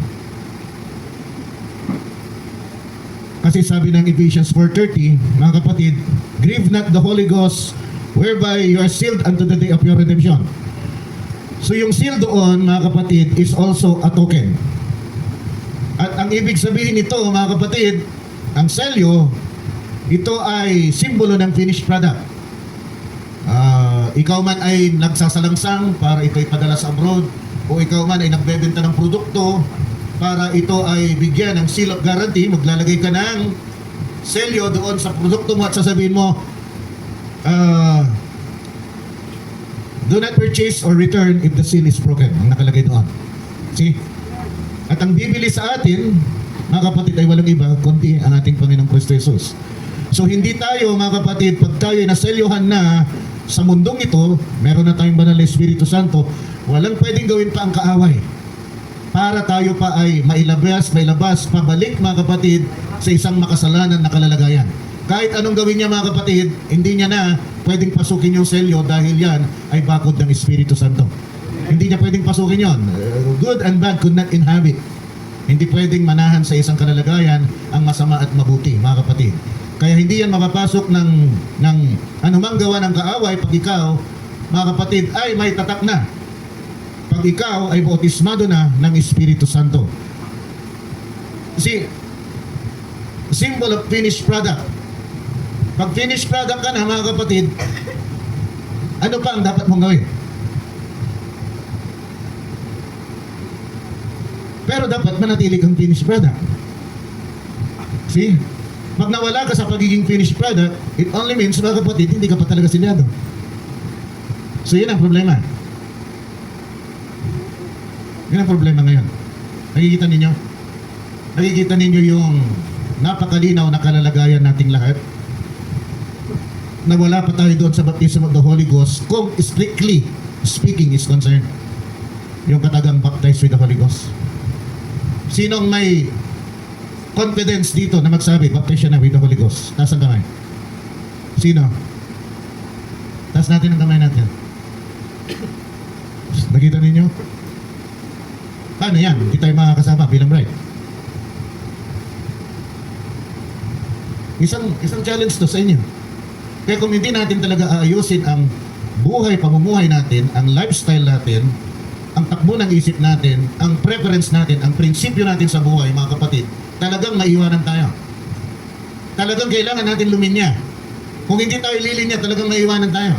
Kasi sabi ng Ephesians 4:30, mga kapatid, grieve not the Holy Ghost, whereby you are sealed unto the day of your redemption. So yung seal doon, mga kapatid, is also a token. At ang ibig sabihin nito, mga kapatid, ang selyo, ito ay simbolo ng finished product. Ikaw man ay nagsasalangsang para ito ay padala sa abroad, o ikaw man ay nagbebenta ng produkto para ito ay bigyan ng seal of guarantee, maglalagay ka ng selyo doon sa produkto mo at sasabihin mo, do not purchase or return if the seal is broken. Ang nakalagay doon. See? At ang bibili sa atin, mga kapatid, ay walang iba kundi ang ating Panginoong Kristo Jesus. So hindi tayo, mga kapatid, pag tayo naselyuhan na sa mundong ito, meron na tayong banal na Espiritu Santo, walang pwedeng gawin pa ang kaaway para tayo pa ay mailabas, pabalik, mga kapatid, sa isang makasalanan na kalalagayan. Kahit anong gawin niya, mga kapatid, hindi niya na pwedeng pasukin yung selyo dahil yan ay bakod ng Espiritu Santo. Hindi niya pwedeng pasukin yon. Good and bad could not inhabit. Hindi pwedeng manahan sa isang kalalagayan ang masama at mabuti, mga kapatid. Kaya hindi yan mapapasok ng anumang gawa ng kaaway pag ikaw, mga kapatid, ay may tatak na. Pag ikaw ay bautismado na ng Espiritu Santo. See, symbol of finished product. Pag finished product ka na, mga kapatid, ano pa ang dapat mong gawin? Pero dapat manatili kang finished product. See? Pag nawala ka sa pagiging finished product, it only means, mga kapatid, hindi ka pa talaga silyado. So yun ang problema. Yun ang problema ngayon. Nakikita ninyo? Nakikita ninyo yung napakalinaw na kalalagayan nating lahat? Na wala pa tayo doon sa baptism of the Holy Ghost kung strictly speaking is concerned. Yung katagang baptized with the Holy Ghost. Sinong may confidence dito na magsabi, baptized siya na with the Holy Ghost? Taas ang kamay. Sino? Taas natin ang kamay natin. Nakita ninyo? Paano yan? Hindi tayo makakasama bilang bride. Isang challenge to sa inyo. Kaya kung hindi natin talaga aayusin ang buhay, pamumuhay natin, ang lifestyle natin, ang takbo ng isip natin, ang preference natin, ang prinsipyo natin sa buhay, mga kapatid, talagang maiiwanan tayo. Talagang kailangan natin luminya. Kung hindi tayo lilinya, talagang maiiwanan tayo.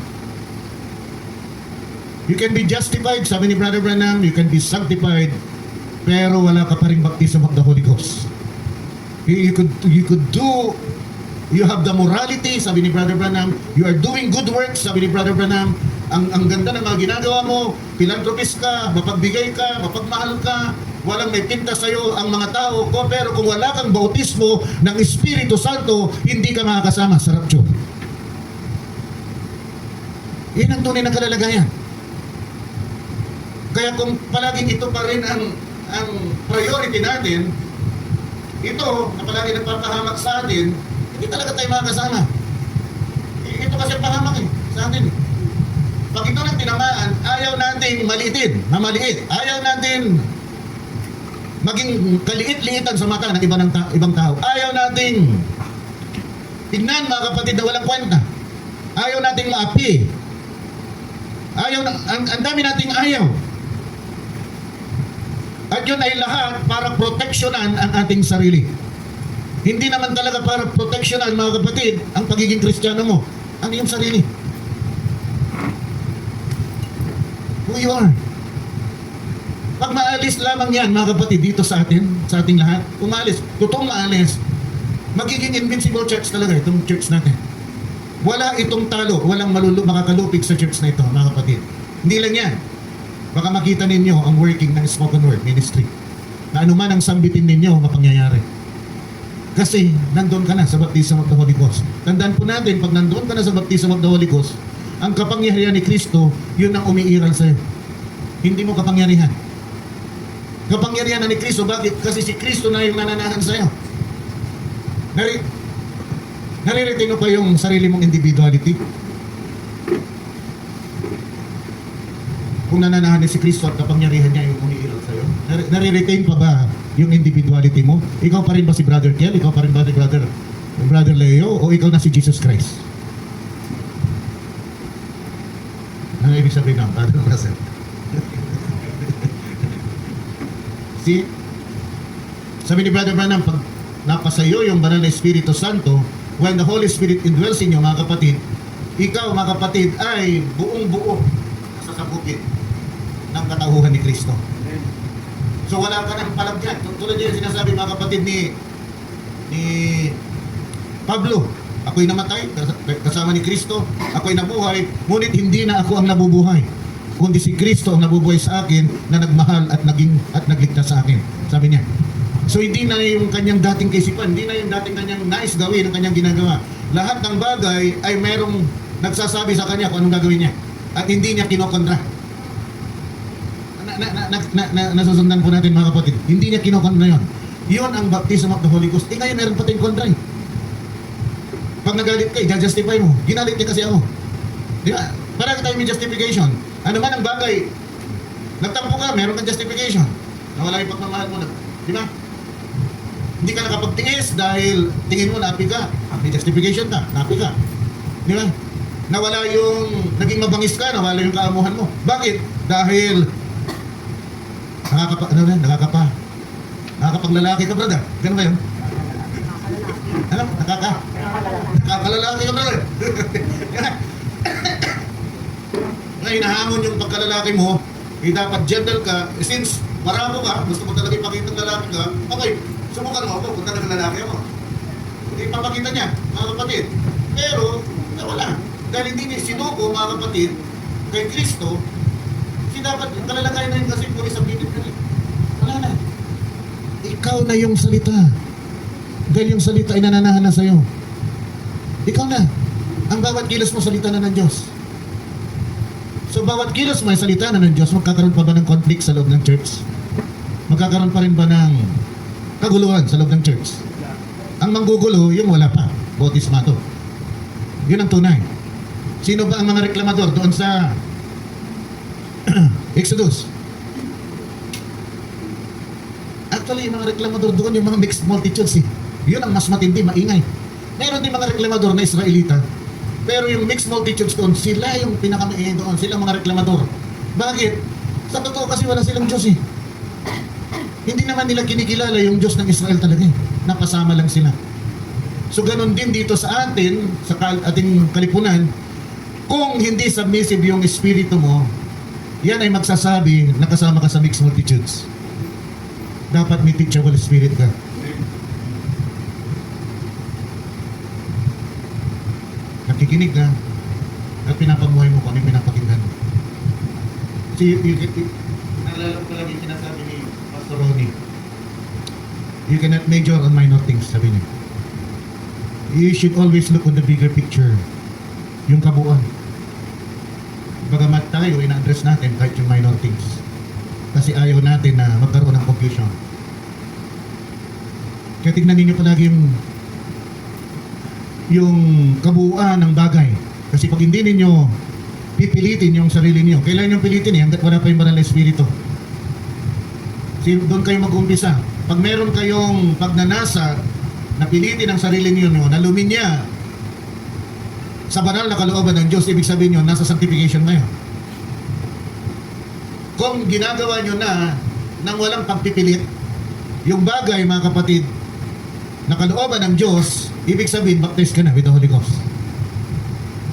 You can be justified, sabi ni Brother Branham, you can be sanctified, pero wala ka pa rin baptism of the Holy Ghost. You could do, you have the morality, sabi ni Brother Branham, you are doing good works, sabi ni Brother Branham, ang ganda ng mga ginagawa mo, philanthropist ka, mapagbigay ka, mapagmahal ka, walang may pinta sa'yo ang mga tao ko, pero kung wala kang bautismo ng Espiritu Santo, hindi ka makakasama sa rapture. Yan ang tunay na kalalagayan. Kaya kung palaging ito pa rin ang priority natin, ito na palagi nagpapahamak sa atin, hindi talaga tayo makakasama. Ito kasi pahamak sa atin. Pag ito nang tinamaan, ayaw nating malitin, mamaliit. Ayaw natin maging kaliit-liitan sa mata ng ibang tao. Ayaw nating tignan, mga kapatid, na walang kwenta. Ayaw nating maapi. Ang dami nating ayaw. At yun ay lahat para proteksyonan ang ating sarili. Hindi naman talaga para proteksyonan, mga kapatid, ang pagiging Kristiyano mo. ang iyong sarili. Who you are. Pag maalis lamang yan, mga kapatid, dito sa atin, sa ating lahat, kung maalis, totoong maalis, magiging invincible church talaga itong church natin. Wala itong talo, walang makakalupig sa church na ito, mga kapatid. Hindi lang yan. Baka makita ninyo ang working ng spoken word ministry. Na anuman ang sambitin ninyo, mapangyayari. Kasi nandun ka na sa baptism of the Holy Ghost. Tandaan po natin, pag nandun ka na sa baptism of the Holy Ghost, ang kapangyarihan ni Kristo, yun ang umiiral sa'yo. Hindi mo kapangyarihan. Kapangyarihan ni Kristo, bakit? Kasi si Kristo na yung nananahan sa'yo. Nare-retain mo pa yung sarili mong individuality? Kung nananahan ni si Kristo at kapangyarihan niya yung umiiral sa'yo, nare-retain pa ba yung individuality mo? Ikaw pa rin ba si Brother Kel? Ikaw pa rin ba si Brother Leo? O ikaw na si Jesus Christ? Ano ibig sabihin ng Brother Russell? See? Sabi ni Brother Branham, pag napasayo yung banal na Espiritu Santo, when the Holy Spirit indwells in you, mga kapatid, ikaw, mga kapatid, ay buong-buo nasasabugin ng katauhan ni Kristo. So wala ka nang palagyan. Tulad yan sinasabi, mga kapatid, ni Pablo, ako'y namatay kasama ni Kristo, ako'y nabuhay, ngunit hindi na ako ang nabubuhay, kundi si Kristo ang nabubuhay sa akin, na nagmahal at nagligtas sa akin. Sabi niya. So hindi na yung kanyang dating kaisipan, hindi na yung dating kanyang nais gawin ang kanyang ginagawa. Lahat ng bagay ay merong nagsasabi sa kanya kung anong gagawin niya. At hindi niya kinokontra. Nasusundan po natin, mga kapatid. Hindi niya kinokontra yun. Yun ang baptism of the Holy Ghost. Ngayon meron pa tayong kontra eh. Pag nagalit ka, i-justify mo. Ginalit niya kasi ako. Di ba? Parang tayo may justification. Ano man ang bagay, nagtampo ka, meron kang justification. Nawala yung pagmamahal mo na. Di ba? Hindi ka nakapagtingis dahil tingin mo napi ka. May justification ka, napi ka. Di ba? Nawala yung, naging mabangis ka, nawala yung kaamuhan mo. Bakit? Dahil nakakapaglalaki ka, brother. Ganun ba yun? Alam, nakakalalaki ka, brother. Ngayon, hinahamon yung pagkalalaki mo, dapat gentle ka. Since maramo ka, gusto mo talaga ipakita ng lalaki ka, okay, subukan mo ako kung talagang lalaki ako. Ipapakita niya, mga kapatid. Pero, wala. Dahil hindi niya sinuko, mga kapatid, kay Kristo, dapat yung kalalagay na yun kasi puri sa bibig ka rin. Wala na. Ikaw na yung salita. Dahil yung salita ay nananahan na sa'yo. Ikaw na. Ang bawat kilos mo, salita na ng Diyos. So, bawat kilos mo ay salita na ng Diyos, magkakaroon pa ba ng conflict sa loob ng church? Magkakaroon pa rin ba ng kaguluhan sa loob ng church? Ang manggugulo, yung wala pa. Bautismato. Yun ang tunay. Sino ba ang mga reklamador doon sa Exodus? Actually, yung mga reklamador doon, yung mga mixed multitudes eh. Yun ang mas matindi, maingay. Meron din mga reklamador na Israelita, pero yung mixed multitudes doon, sila yung pinakamaingay doon, sila mga reklamador. Bakit? Sa totoo kasi wala silang Diyos eh. Hindi naman nila kinikilala yung Diyos ng Israel talaga eh. Napasama lang sila. So ganun din dito sa atin, sa ating kalipunan, kung hindi submissive yung espiritu mo, yan ay magsasabi na kasama ka sa mixed multitudes. Dapat may teachable spirit ka. Nakikinig ka at pinapamuhay mo kung ano yung pinapakinggan mo. See, naalala ko talaga yung sinasabi ni Pastor Ronnie. You cannot major on minor things, sabi niya. You should always look on the bigger picture. Yung kabuuan. Bagamat tayo, ina-address natin kahit yung minor things. Kasi ayaw natin na magkaroon ng confusion. Kaya tignan ninyo palagi yung kabuuan ng bagay. Kasi pag hindi ninyo pipilitin yung sarili niyo, kailan yung pilitin hanggat wala pa yung banal na espiritu. Doon kayo mag-umpisa. Pag meron kayong pagnanasa, napilitin ang sarili niyo na luminya sa banal na kalooban ng Diyos, ibig sabihin nyo, nasa sanctification na yun. Kung ginagawa nyo na nang walang pagpipilit, yung bagay, mga kapatid, na kalooban ng Diyos, ibig sabihin, baptize ka na with the Holy Ghost.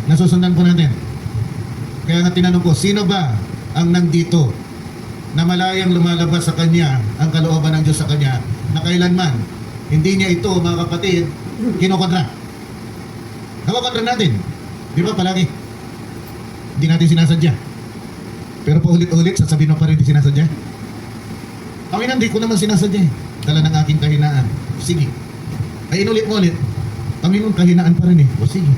Nasusundan po natin. Kaya nga tinanong ko, sino ba ang nandito na malayang lumalabas sa kanya ang kalooban ng Diyos sa kanya na kailanman hindi niya ito, mga kapatid, kinukontra. Nakukontra natin. Di ba palagi? Hindi natin sinasadya. Pero paulit-ulit, sasabihin mo pa rin di sinasadya. Panginoon, hindi ko naman sinasadya. Dala ng aking kahinaan. Sige. Ay inulit mo ulit. Panginoon, kahinaan pa rin eh. O sige.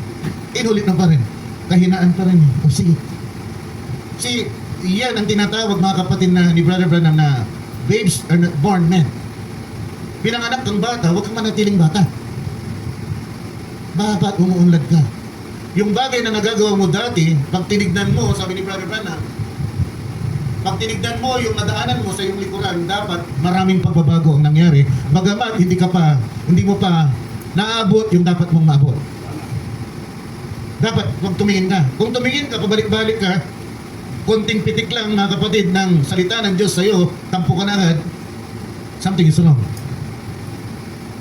Inulit na pa rin. Kahinaan pa rin eh. O sige. Yan ang tinatawag, mga kapatid na ni Brother Branham, na babes are not born men. Pinanganak kang bata, huwag kang manatiling bata. Babat, umuunlad ka. Yung bagay na nagagawa mo dati, pag tinignan mo, sabi ni Brother Branham, pag tinignan mo yung nadaanan mo sa iyong likuran, dapat maraming pagbabago ang nangyari. Bagamat hindi mo pa naabot yung dapat mong maabot. Dapat, huwag tumingin ka. Kung tumingin ka, pabalik-balik ka, konting pitik lang, mga kapatid, ng salita ng Diyos sa'yo, tampo ka na agad, something is wrong.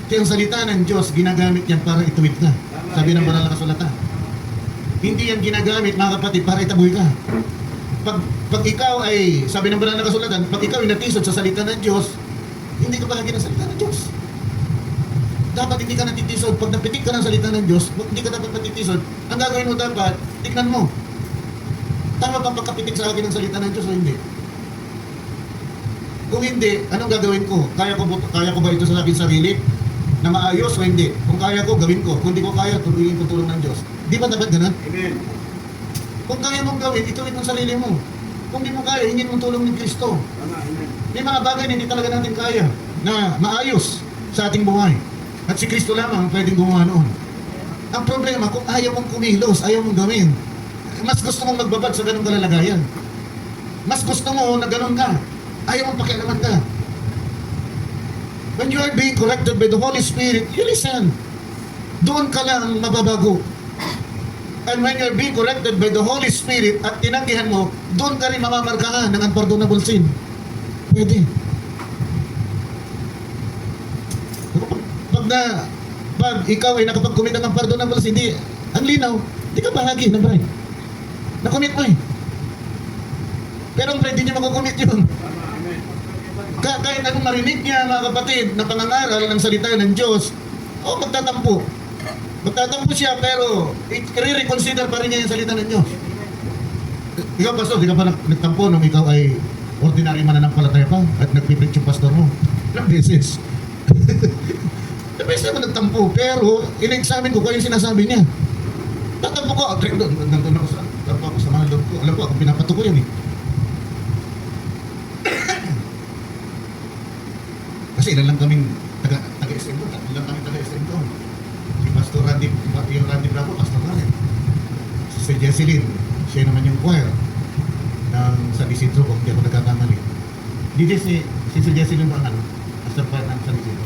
Kaya ang salita ng Diyos, ginagamit yan para ituwid ka. Sabi ng banal na kasulatan. Hindi yan ginagamit, mga kapatid, para itaboy ka. Pag ikaw ay, sabi ng banal na kasulatan, pag ikaw ay natisod sa salita ng Diyos, hindi ka bahagi ng salita ng Diyos. Dapat hindi ka natitisod. Pag napitik ka ng salita ng Diyos, hindi ka dapat natitisod. Ang gagawin mo dapat, tignan mo. Tama ba pagkapitik sa akin ng salita ng Diyos o hindi? Kung hindi, anong gagawin ko? Kaya ko ba ito sa akin sarili? Na maayos o hindi? Kung kaya ko, gawin ko. Kung hindi ko kaya, tuloyin ko tulong ng Diyos. Di ba dapat ganun? Amen. Kung kaya mong gawin, ituloy mo sarili mo. Kung di mo kaya, hingin mong tulong ng Kristo. Tama, amen. May mga bagay na hindi talaga natin kaya na maayos sa ating buhay. At si Kristo lamang ang pwedeng gumawa noon. Ang problema, kung ayaw mong kumilos, ayaw mong gawin, mas gusto mong magbabad sa ganong kalalagayan. Mas gusto mo na ganon ka. Ayaw mong pakialaman ka. When you are being corrected by the Holy Spirit, you listen. Doon ka lang mababago. And when you are being corrected by the Holy Spirit at tinanggihan mo, doon ka rin mamamarkahan ng unpardonable sin. Pwede. Pag ikaw ay nakapag-commit ng unpardonable sin, hindi, ang linaw, di ka bahagi ng bride. Na-commit mo eh. Pero ang bride, hindi niya mag-commit yun. Kahit anong marinig niya, mga kapatid, na pangangaral ng salita ng Diyos, magtatampo. Magtatampo siya, pero i-reconsider pa rin niya yung salita ng Diyos. Ikaw, pastor, di ka pa nagtampo nung ikaw ay ordinary mananampalataya pa at nagpipreach yung pastor mo? Ilang beses. Ilang beses naman nagtampo, pero in-examine ko kung yung sinasabi niya. Tatampo ko, nandun ako sa mga loob ko. Alam ko, akong pinapato ko yan eh. Kasi ilan lang kaming taga-SM doon. Ilan kaming taga-SM doon. Si Pastor Randy, yung Randy Bravo, Pastor Randy. Si Jesselyn, siya naman yung choir ng San Isidro, kung hindi ako nagkakamali. DJ si Jesselyn ba Pastor choir ng San Isidro.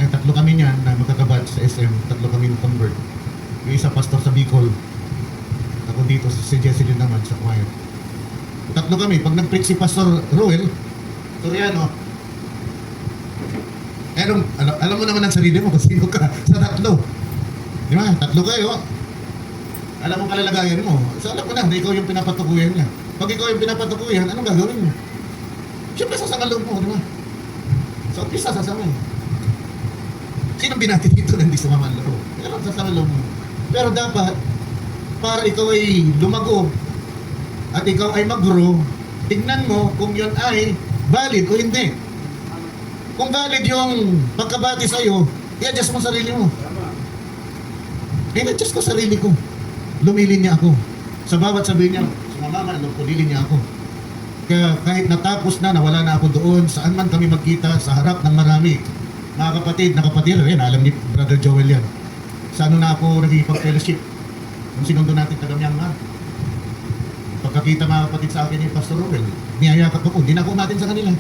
Ngayon, tatlo kami niyan na magkakabad sa SM, tatlo kami ng convert. Yung isa pastor sa Bicol. Ako dito, si Jesselyn naman sa choir. Tatlo kami. Pag nag-preach si Pastor Ruel Soriano, alam mo naman ang sarili mo kung sino ka sa tatlo. Di ba? Tatlo kayo. Alam mo kalalagayan mo. So alam mo na ikaw yung pinapatukuyan niya. Pag ikaw yung pinapatukuyan, anong gagawin mo? Siyempre sasangalong mo, di ba? So umpisa sasama eh. Sinong binati dito na hindi sumama ang loob? Pero sasangalong mo. Pero dapat, para ikaw ay lumago at ikaw ay mag-grow, tignan mo kung yun ay valid o hindi. Kung valid yung pagkabati sa'yo, i-adjust mo sarili mo. I-adjust ko sarili ko. Lumilin niya ako. Sa bawat sabihin niya, sumama, lilin niya ako. Kaya kahit natapos na, nawala na ako doon, saan man kami magkita, sa harap ng marami. Mga kapatid, yan, alam ni Brother Joel yan. Sa ano na ako nagigipag-fellowship? Kung sinundo natin taga-Myanmar. Pagkakita mga kapatid sa akin ni Pastor Ruel, niyayakap ako, hindi na ako natin sa kanila.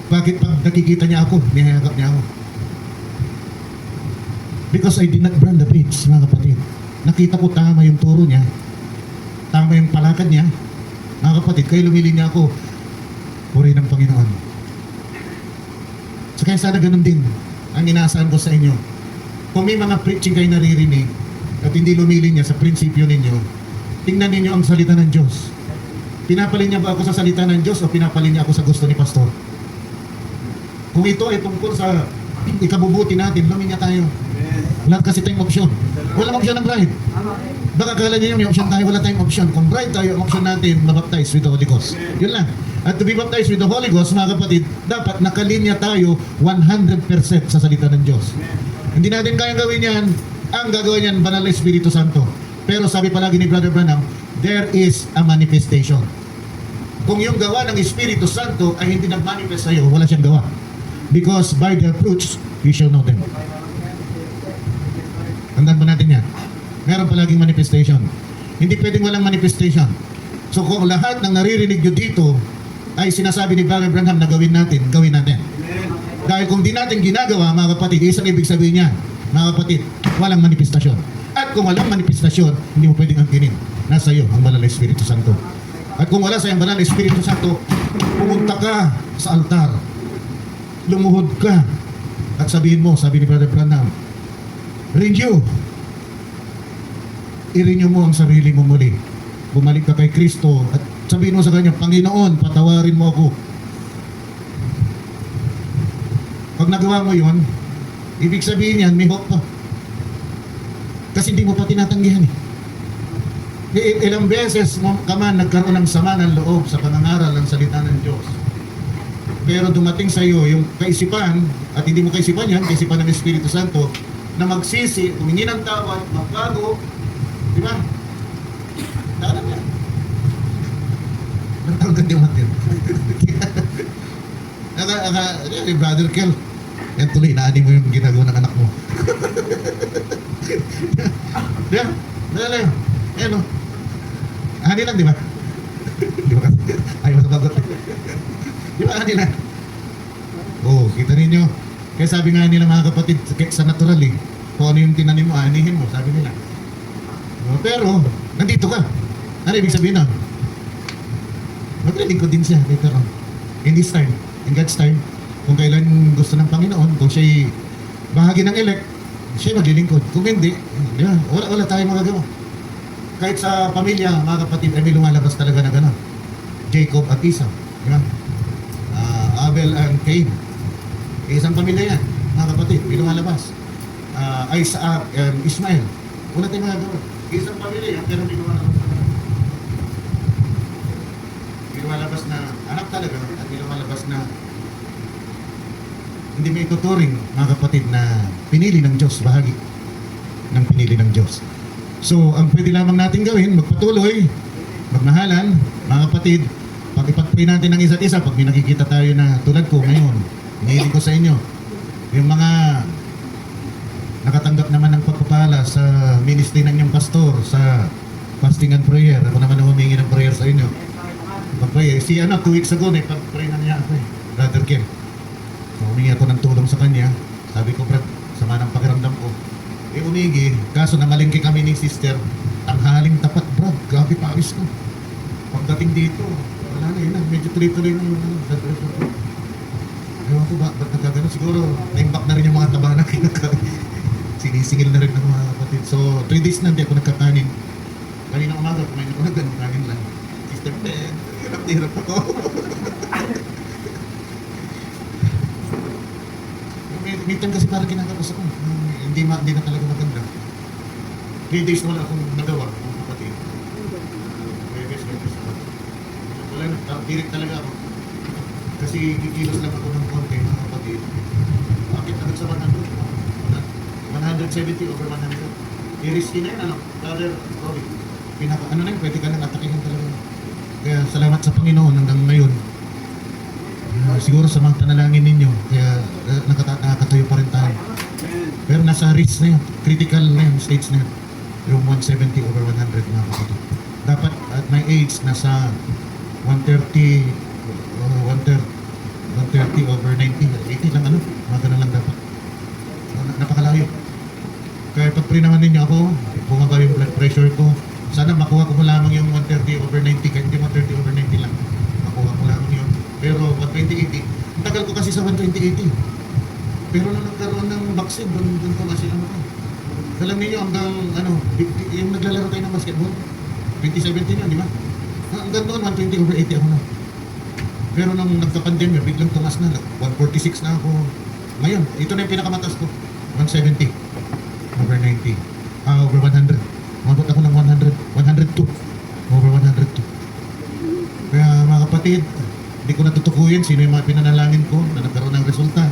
Bakit pag nakikita niya ako, niyayakap niya ako? Because I did not burn the bridge, mga kapatid. Nakita ko tama yung turo niya, tama yung palakad niya. Mga kapatid, kayo lumili niya ako, puri ng Panginoon. So kaya sana ganun din ang inaasahan ko sa inyo. Kung may mga preaching kayo naririnig at hindi lumilinya sa prinsipyo ninyo, tingnan ninyo ang salita ng Diyos. Pinapalinya ba ako sa salita ng Diyos o pinapalinya ako sa gusto ni Pastor? Kung ito ay tungkol sa ikabubuti natin, luminya tayo. Wala kasi tayong option. Walang option ng bride. Baka kala niyo may option tayo, wala tayong option. Kung bride tayo, ang option natin, mabaptize with the Holy Ghost. Yun lang. At to be baptized with the Holy Ghost, mga kapatid, dapat nakalinya tayo 100% sa salita ng Diyos. Hindi natin kayang gawin yan. Ang gagawin yan, Banal na Espiritu Santo. Pero sabi palagi ni Brother Branham, there is a manifestation. Kung yung gawa ng Espiritu Santo ay hindi nag-manifest sa'yo, wala siyang gawa. Because by their fruits, we shall know them. Tandaan mo natin yan. Meron palaging manifestation. Hindi pwedeng walang manifestation. So kung lahat ng naririnig nyo dito ay sinasabi ni Brother Branham na gawin natin, gawin natin. Dahil kung di natin ginagawa, mga kapatid, isang ibig sabihin niya, mga kapatid, walang manifestasyon. At kung walang manifestasyon, hindi mo pwedeng angkinin. Nasa iyo ang Banal na Espiritu Santo. At kung wala sa iyong Banal na Espiritu Santo, pumunta ka sa altar. Lumuhod ka. At sabihin mo, sabi ni Brother Branham, renew. I-renew mo ang sarili mo muli. Bumalik ka kay Kristo at sabihin mo sa Kanya, Panginoon, patawarin mo ako. Pag nagawa mo yun, ibig sabihin yan, may hope pa. Kasi hindi mo pa tinatanggihan eh. Ilang beses mo ka man nagkaroon ng sama ng loob sa pangangaral ng salita ng Diyos. Pero dumating sa iyo yung kaisipan, at hindi mo kaisipan yan, kaisipan ng Espiritu Santo, na magsisi, humingi ng tawad, magbago, di ba? Alam yan. Nagtawag din natin. Brother Kel, yan tuloy, inaani mo yung ginagawa ng anak mo. Yan, dali. Yan o. Ani lang, di ba? Di ba? Ayaw sa bagot. Di ba, ani lang? Oo, kita ninyo. Kaya sabi nga nila mga kapatid, sa natural eh, kung ano yung tinanim mo, anihin mo, sabi nila. Pero, nandito ka. Ano ibig sabihin nun? Maglilingkod din siya later on. In this time, in God's time, kung kailan gusto ng Panginoon, kung siya'y bahagi ng elect, siya'y maglilingkod. Kung hindi, di ba? Wala tayong magagawa. Kahit sa pamilya, mga kapatid, ay may lumalabas talaga na gano'n. Jacob at Esau, di ba? Abel and Cain. Isang pamilya yan, mga kapatid, may lumalabas. Isaac and Ismael. Wala tayong magagawa. Isang pamilya yan, pero may lumalabas na anak talaga at may lumalabas na hindi may tuturing, mga kapatid, na pinili ng Diyos, bahagi ng pinili ng Diyos. So, ang pwede lamang natin gawin, magpatuloy, magmahalan, mga kapatid, pag ipag-pray natin ng isa't isa, pag may nakikita tayo na tulad ko ngayon, hinihiling ko sa inyo, yung mga nakatanggap naman ng pagpapala sa ministry ng inyong pastor, sa fasting and prayer, ako naman ang humingi ng prayer sa inyo. Pag-pray, si 2 weeks ago, pag-pray na niya ako Brother Ken. So, humingi ako ng tulong sa kanya, sabi ko, Brad, sama ng pakiramdam ko, umigi, kaso namalingki kami ni sister, ang haling tapat, Brad, grabe pawis ko. Pagdating dito, wala na yun, medyo tuloy-tuloy na yun. Ewan ko ba, ba't nagkagano? Siguro, naimbak na rin yung mga taba na kinakain. Sinisingil na rin ng mga kapatid. So, 3 days na hindi ako nagkakanin. Kanina umaga, kumain ako na ganun, kanin lang. Sister, hirap ako. May time kasi parang kinakapos ako. Hindi na talaga maganda. 3 days na wala akong nagawa, mga kapatid. Wala na, direct talaga ako. Kasi kikilos lang ako ng konti, mga kapatid. Bakit agad sa 100? 170 over 100. I-risky na yun, ano? Brother Robbie. Ano na yun, pwede ka nang atakihan talaga. Kaya salamat sa Panginoon hanggang ngayon. Siguro sa mga panalangin ninyo, kaya nakatayo pa rin tayo. Pero nasa risk na yun, critical na yun, stage na yun. Yung 170 over 100 mga kapatid. Dapat at my age, nasa 130 over 90, 80 lang ano, mga ganun lang dapat. Napakalayo. Kaya pag-pray naman ninyo ako, bumaba yung blood pressure ko. Sana makuha ko mo lamang yung 130 over 90, kahit hindi 130 over 90 lang. Makuha ko lamang yun. Pero 120-80, ang tagal ko kasi sa 120-80. Pero nung nagkaroon ng vaccine, doon ko kasi ano ko. Alam niyo hanggang yung naglalaro tayo ng basketball, 2017 yun, di ba? Hanggang doon, 120/80 ako na. Pero nung nagka-pandemya, biglang tumas na. 146 na ako. Ngayon, ito na yung pinakamataas ko. 170/90. Over 100. Mabot ako ng 102. Over 102. Kaya mga kapatid, hindi ko natutukuyin sino yung mga pinanalangin ko na nagkaroon ng resulta.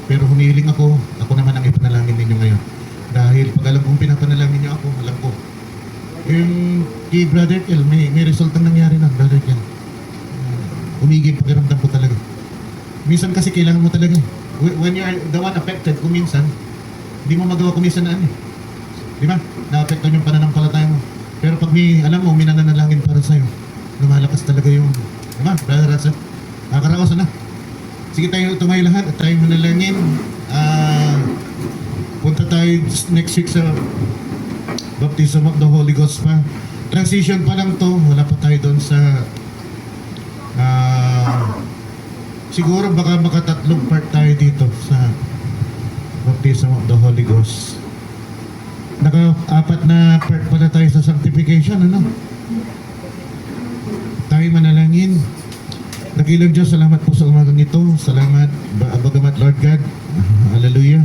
Pero humihiling ako naman ang ipanalangin ninyo ngayon. Dahil pag alam kong pinapanalangin niyo ako, alam ko. Yung kay Brother Kel, may resultang nangyari na, Brother Kel. Umigil pakiramdam ko talaga. Minsan kasi kailangan mo talaga. When you're the one affected, kung minsan, hindi mo magawa kung minsan na ano. Di ba? Na-affectan yung pananampalataya mo. Pero pag alam mo, may nananalangin para sa'yo, lumalakas talaga yung, di ba? Brother Russell, nakakaraos na. Sige tayo tumayo lahat at tayo manalangin. Punta tayo next week sa Baptism of the Holy Ghost pa. Transition pa lang to. Wala pa tayo doon sa siguro baka makatatlong part tayo dito sa Baptism of the Holy Ghost. Naka-4 na part pala tayo sa sanctification, ano? Tayo manalangin. Dakilang Diyos, salamat po sa umagang ito. Salamat, bagamat Lord God. Hallelujah.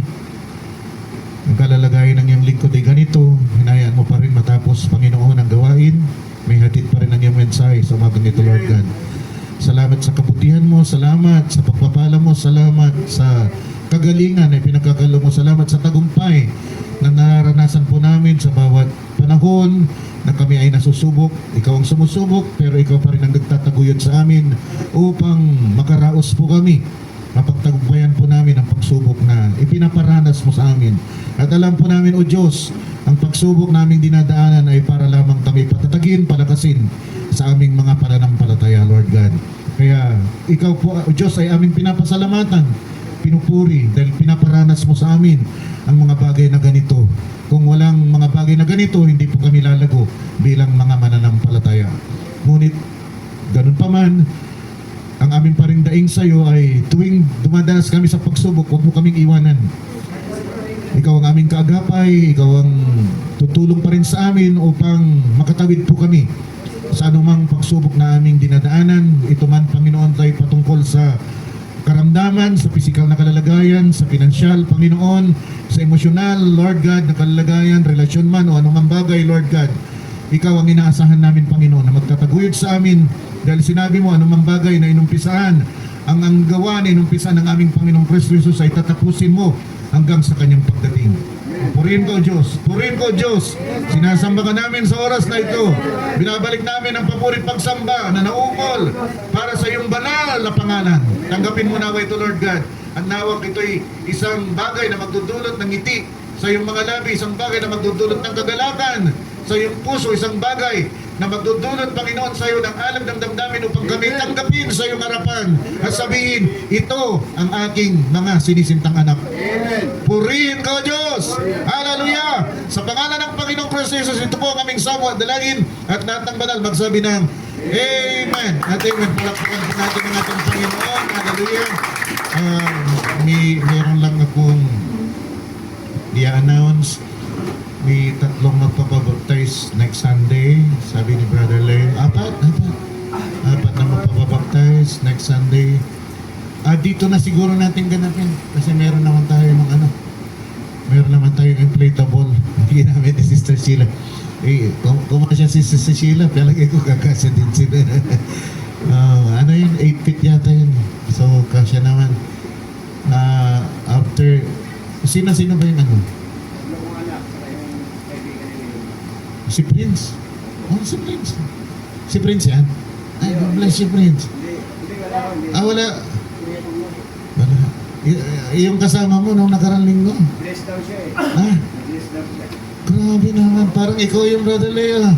Ang kalalagayan ng iyong lingkod ay ganito. Hinayaan mo pa rin matapos, Panginoon, ang gawain. May hatid pa rin ang iyong mensahe sa umagang ito, Lord God. Salamat sa kabutihan mo, salamat sa pagpapala mo, salamat sa kagalingan na pinagkakalo mo, salamat sa tagumpay na nararanasan po namin sa bawat panahon na kami ay nasusubok. Ikaw ang sumusubok, pero ikaw pa rin ang nagtataguyod sa amin upang makaraos po kami. Mapagtagumpayan po namin ang pagsubok na ipinaparanas mo sa amin. At alam po namin, O Diyos, ang pagsubok naming dinadaanan ay para lamang kami patatagin, palakasin sa aming mga pananampalataya, Lord God. Kaya ikaw po, O Diyos, ay aming pinapasalamatan, pinupuri, dahil pinaparanas mo sa amin ang mga bagay na ganito. Kung walang mga bagay na ganito, hindi po kami lalago bilang mga mananampalataya. Ngunit, ganun pa man, ang aming paring daing sa iyo ay tuwing dumadanas kami sa pagsubok, huwag mo kaming iwanan. Ikaw ang aming kaagapay, ikaw ang tutulong pa rin sa amin upang makatawid po kami sa anumang pagsubok na aming dinadaanan. Ito man, Panginoon, tayo patungkol sa karamdaman, sa pisikal na kalalagayan, sa pinansyal, Panginoon, sa emosyonal, Lord God, na kalalagayan, relasyon man o anumang bagay, Lord God. Ikaw ang inaasahan namin, Panginoon, na magtataguyod sa amin dahil sinabi mo anumang bagay na inumpisahan, ang gawa na inumpisahan ng aming Panginoong Kristo Jesus ay tatapusin mo hanggang sa kanyang pagdating. Purihin ko, Diyos. Purihin ko, Diyos. Sinasamba ka namin sa oras na ito. Binabalik namin ang paborit pagsamba na naungol para sa iyong banal na pangalan. Tanggapin mo nawa ito, Lord God. At nawag ito'y isang bagay na magdudulot ng ngiti sa iyong mga labi, isang bagay na magdudulot ng kagalakan sa iyong puso, isang bagay na magdudulot, Panginoon, sa iyo ng alam ng damdamin upang kami tanggapin sa iyong harapan at sabihin, ito ang aking mga sinisintang anak. Purihin ko, Diyos! Hallelujah! Sa pangalan ng Panginoong Kristo Jesus, ito po ang aming sawa at dalangin at lahat ng banal magsabi ng Amen! At Amen. Palakpakan po natin ang ating Panginoon. Hallelujah! Meron lang akong i-announce. May 3 magpapabaptize next Sunday. Sabi ni Brother Lane, 4 na magpapabaptize next Sunday. Dito na siguro natin ganapin kasi meron naman tayo inflatable. Bigyan namin ni Sister Sheila. Kumasya si Sister Sheila, palagay ko kakasya din sila. Ano yun? 8 feet yata yun. So, kasya naman. After, sino ba yung ano? Si Prince. Si Prince. Si Prince yan? Ay, bless you, Prince. Wala. Yung kasama mo nung nakarang linggo. Bless daw siya eh. Bless daw siya. Grabe naman. Parang ikaw yung Brother Leo.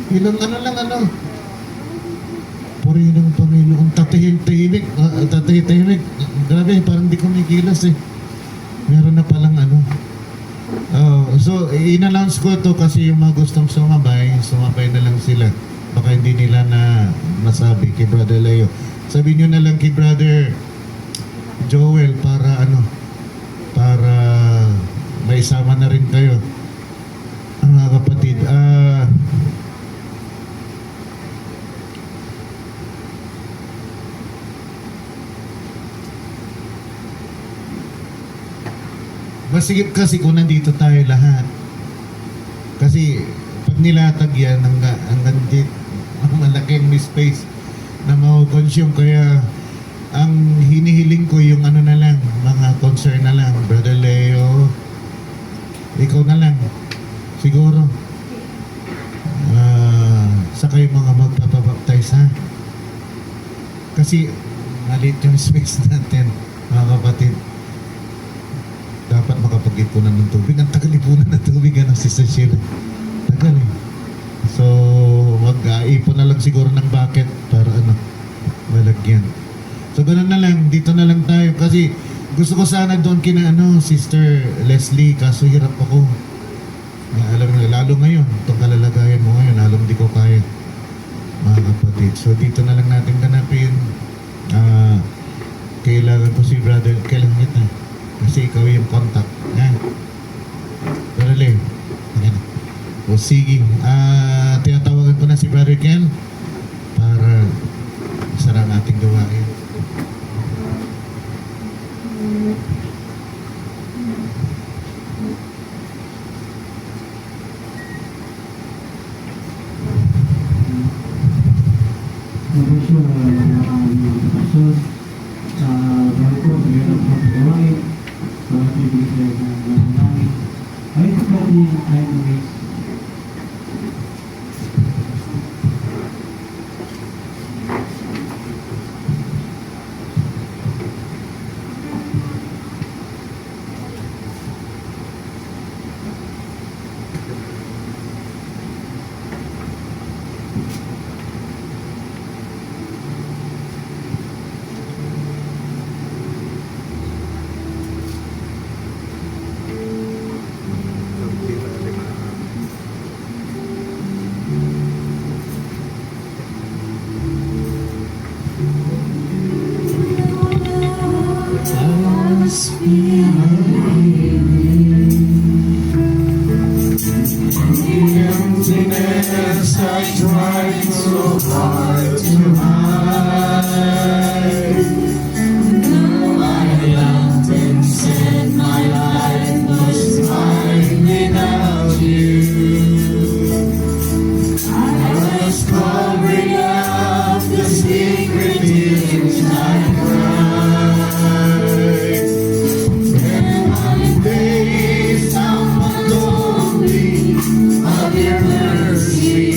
Ilang ano. Puri ng Panginoon. Tatahimik. Grabe, parang di ko mikilas eh. Meron na palang ano. So, in-announce ko ito kasi yung mga gustong sumabay na lang sila. Baka hindi nila na masabi kay Brother Leo. Sabi nyo na lang kay Brother Joel para para maisama na rin kayo. Mga kapatid, masigip kasi kung nandito tayo lahat. Kasi pag nilatag yan, hanggang dito, malaking space na maukonsume. Kaya ang hinihiling ko yung ano na lang, mga concern na lang. Brother Leo, ikaw na lang. Siguro. Saka yung mga magpapabaptize, ha? Kasi maliit yung space natin, mga kapatid. Dapat makapag-ipunan ng tubig. Ang tagal ipunan ng tubig, ano, Sister Sheila? Tagal eh. So, mag-ipon na lang siguro ng bucket para ano, malagyan. So, ganun na lang. Dito na lang tayo. Kasi gusto ko sana doon kina ano, Sister Leslie. Kaso hirap ako. Alam mo, lalo ngayon. Itong kalalagayan mo ngayon, lalo hindi ko kaya. Mga kapatid. So, dito na lang natin ganapin. Kailangan ko si Brother. Kailangan kita. Kasi ikaw yung contact. Yan. Pero Leo. Ayan. O sige. Tinatawagan ko na si Brother Ken para isara ang ating gawain. Emptiness I tried so hard to hide. Now I loved and said my life was fine without you. I was covering up the secret tears I cried. Then one day someone told me of your mercy.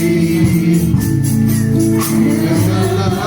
And the love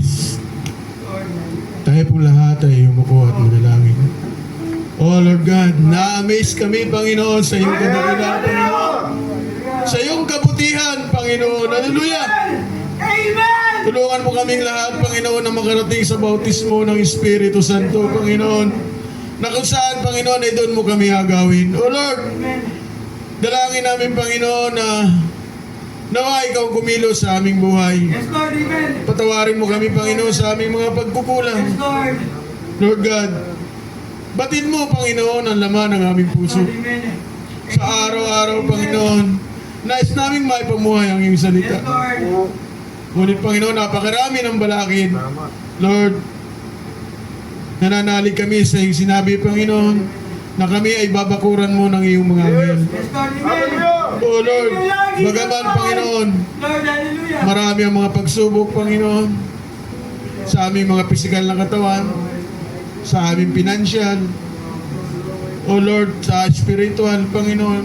Please, tayo pong lahat ay umuko at manalangin. Oh Lord God, na-amaze kami, Panginoon, sa iyong kadakilaan, Panginoon. Sa iyong kabutihan, Panginoon. Hallelujah! Amen! Tulungan mo kaming lahat, Panginoon, na makarating sa bautismo ng Espiritu Santo, Panginoon. Na kung saan, Panginoon, ay doon mo kami agawin. O Lord, dalangin namin, Panginoon, na nawa ikaw kumilos sa aming buhay. Yes, Lord, amen. Patawarin mo kami, Panginoon, sa aming mga pagkukulang. Yes, Lord. Lord God, batid mo, Panginoon, ang laman ng aming puso. Amen. Sa araw-araw, Panginoon, nais naming maipamuhay ang iyong Yes, salita. Lord. Ngunit, Panginoon, napakarami ng balakid. Lord, nananalig kami sa iyong sinabi, Panginoon, na kami ay babakuran mo ng iyong mga anghel. Yes, Lord, amen. O Lord, bagaman, Panginoon, Lord, hallelujah. marami ang mga pagsubok, Panginoon, sa aming mga pisikal na katawan, sa aming pinansyal, o Lord, sa spiritual, Panginoon.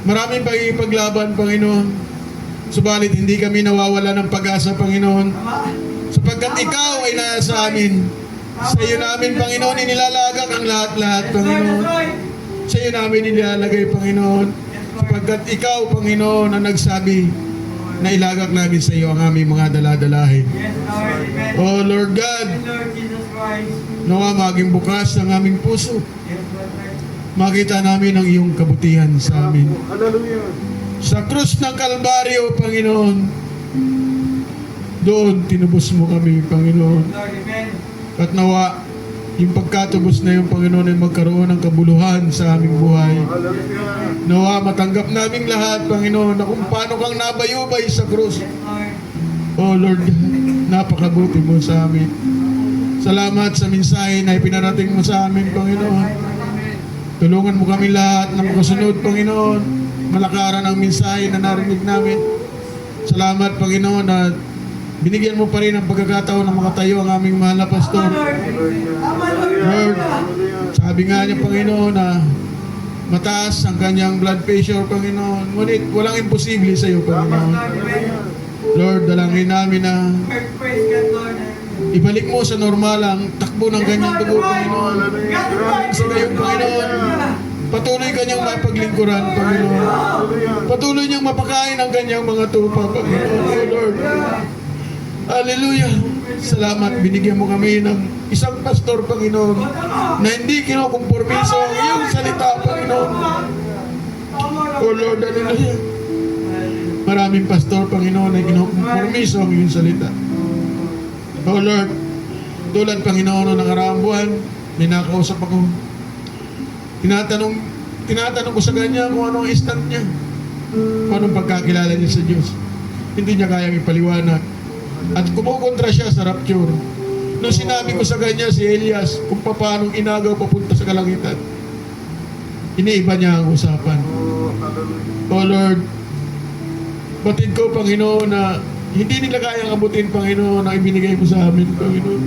Maraming pagkikipaglaban, Panginoon. Subalit hindi kami nawawala ng pag-asa, Panginoon. Sapagkat ikaw ay nasa amin. Sa iyo namin, Panginoon, inilalagak ang lahat-lahat, Panginoon. Sa iyo namin inilalagay, Panginoon. Sapagkat ikaw, Panginoon, ang nagsabi na ilagak namin sa iyo ang aming mga daladalahin. Yes, Lord, amen. O Lord God, Yes, Lord Jesus Christ. nawa maging bukas ang aming puso. Yes, Lord. Makita namin ang iyong kabutihan sa amin. Hallelujah. Sa krus ng Kalbaryo, Panginoon, doon tinubos mo kami, Panginoon. Lord, amen. At nawa, yung pagkatubos na yung Panginoon ay magkaroon ng kabuluhan sa aming buhay. Hallelujah. Nawa, matanggap naming lahat, Panginoon, na kung paano kang nabayubay sa krus. Yes, Lord. Oh Lord, napakabuti mo sa amin. Salamat sa mensahe na ipinarating mo sa amin, Panginoon. Tulungan mo kami lahat na makasunod, Panginoon. Malakaran ang mensahe na narinig namin. Salamat, Panginoon, na binigyan mo pa rin ang pagkakataon na makatayo ang aming mahal na pastor. Tama, Lord. Lord, sabi nga niya, Panginoon, na mataas ang kanyang blood pressure, Panginoon. Ngunit walang imposible sa iyo, Panginoon. Lord, amen. Lord, dalangin namin na Praise God, Lord. ibalik mo sa normal ang takbo ng kanyang dugo, Panginoon. Sa ngayong Panginoon, patuloy kanyang mapaglingkuran, Panginoon. Patuloy niyang mapakain ang kanyang mga tupa, Panginoon. Oh Lord. Hallelujah. Salamat, binigyan mo kami ng isang pastor, Panginoon, na hindi kinukumpormiso ang iyong salita, Panginoon. Oh Lord, hallelujah. Maraming pastor, Panginoon, na kinukumpormiso ang iyong salita. Oh Lord, tulad, Panginoon, noong nakaraang buwan, may nakausap ako. Tinatanong ko sa kanya kung anong instant niya. Kung anong pagkakilala niya sa Diyos. Hindi niya kayang ipaliwanag. At kumukontra siya sa rapture. Nung sinabi ko sa kanya si Elias kung paano inagaw papunta sa kalangitan, iniiba niya ang usapan. Oh Lord, batid ko, Panginoon, na hindi nila kayang abutin, Panginoon, ang ibinigay mo sa amin, Panginoon.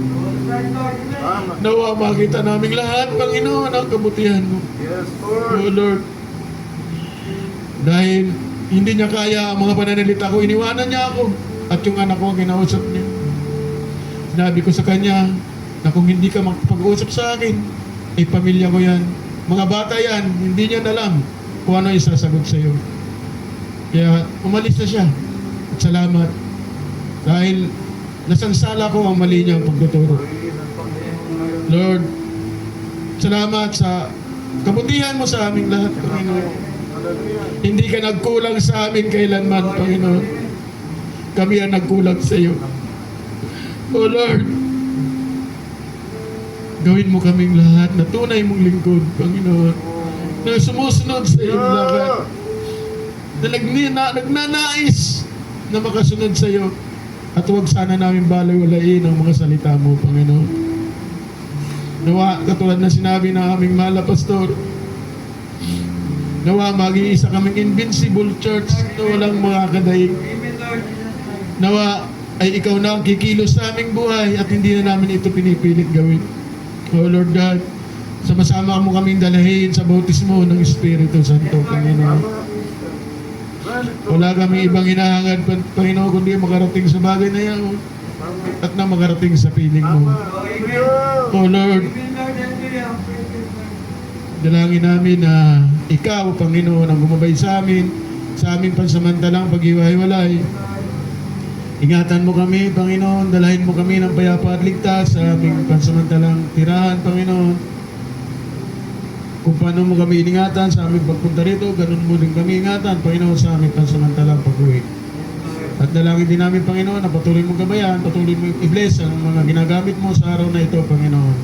Nawa makita namin lahat, Panginoon, ang kabutihan mo. Yes, Lord. Oh Lord, dahil hindi niya kaya ang mga pananalita ko, iniwanan niya ako at yung anak ko ang kinausap niya. Sinabi ko sa kanya na kung hindi ka magpag-usap sa akin, ay pamilya ko yan. Mga bata yan, hindi niya alam kung ano isasagot sa iyo. Kaya umalis na siya. At salamat. Dahil nasansala ko ang mali niyang pagtuturo. Lord, salamat sa kabutihan mo sa aming lahat, Panginoon. Hindi ka nagkulang sa amin kailanman, Panginoon. Kami ang nagkulang sa iyo. Oh Lord, gawin mo kaming lahat na tunay mong lingkod, Panginoon. Na sumusunod sa iyong lakad. Na nagnanais na makasunod sa iyo. At huwag sana namin balay-walain ang mga salita mo, Panginoon. Nawa, katulad na sinabi ng aming mahal na pastor, nawa, maging isa kaming invincible church na walang mga kadaig. Amen, Lord. Nawa, ay ikaw na ang kikilos sa aming buhay at hindi na namin ito pinipilit gawin. Oh Lord God, sama-sama mo kaming dalahin sa bautismo ng Espiritu Santo, Panginoon. Wala kami ibang hinahangad, Panginoon, kundi makarating sa bagay na yan. at na makarating sa piling mo. Hallelujah. O Lord, Amen, Lord. Hallelujah. Praise God, Lord. dalangin namin na Ikaw, Panginoon, ang gumabay sa amin, sa aming pansamantalang paghiwa-hiwalay. Ingatan mo kami, Panginoon, dalahin mo kami ng payapa at ligtas sa aming pansamantalang tirahan, Panginoon. Kung paano mo kami iningatan sa aming pagpunta rito, ganun mo din kami ingatan, Panginoon, sa aming pansamantalang pag-uwi. At dalangin din namin, Panginoon, na patuloy mong gabayan, patuloy mong i-bless ang mga ginagamit mo sa araw na ito, Panginoon.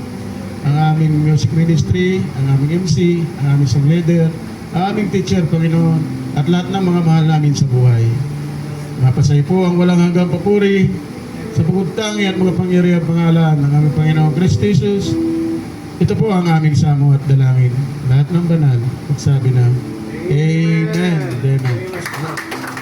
Ang aming music ministry, ang aming MC, ang aming song leader, ang aming teacher, Panginoon, at lahat ng mga mahal namin sa buhay. Mapasay po ang walang hanggang papuri sa pagugtangi at mga pangyarihan pangalan ng aming Panginoon Kristo Jesus. Ito po ang aming samo at dalangin. Lahat ng banal, magsabi na, Amen. Amen.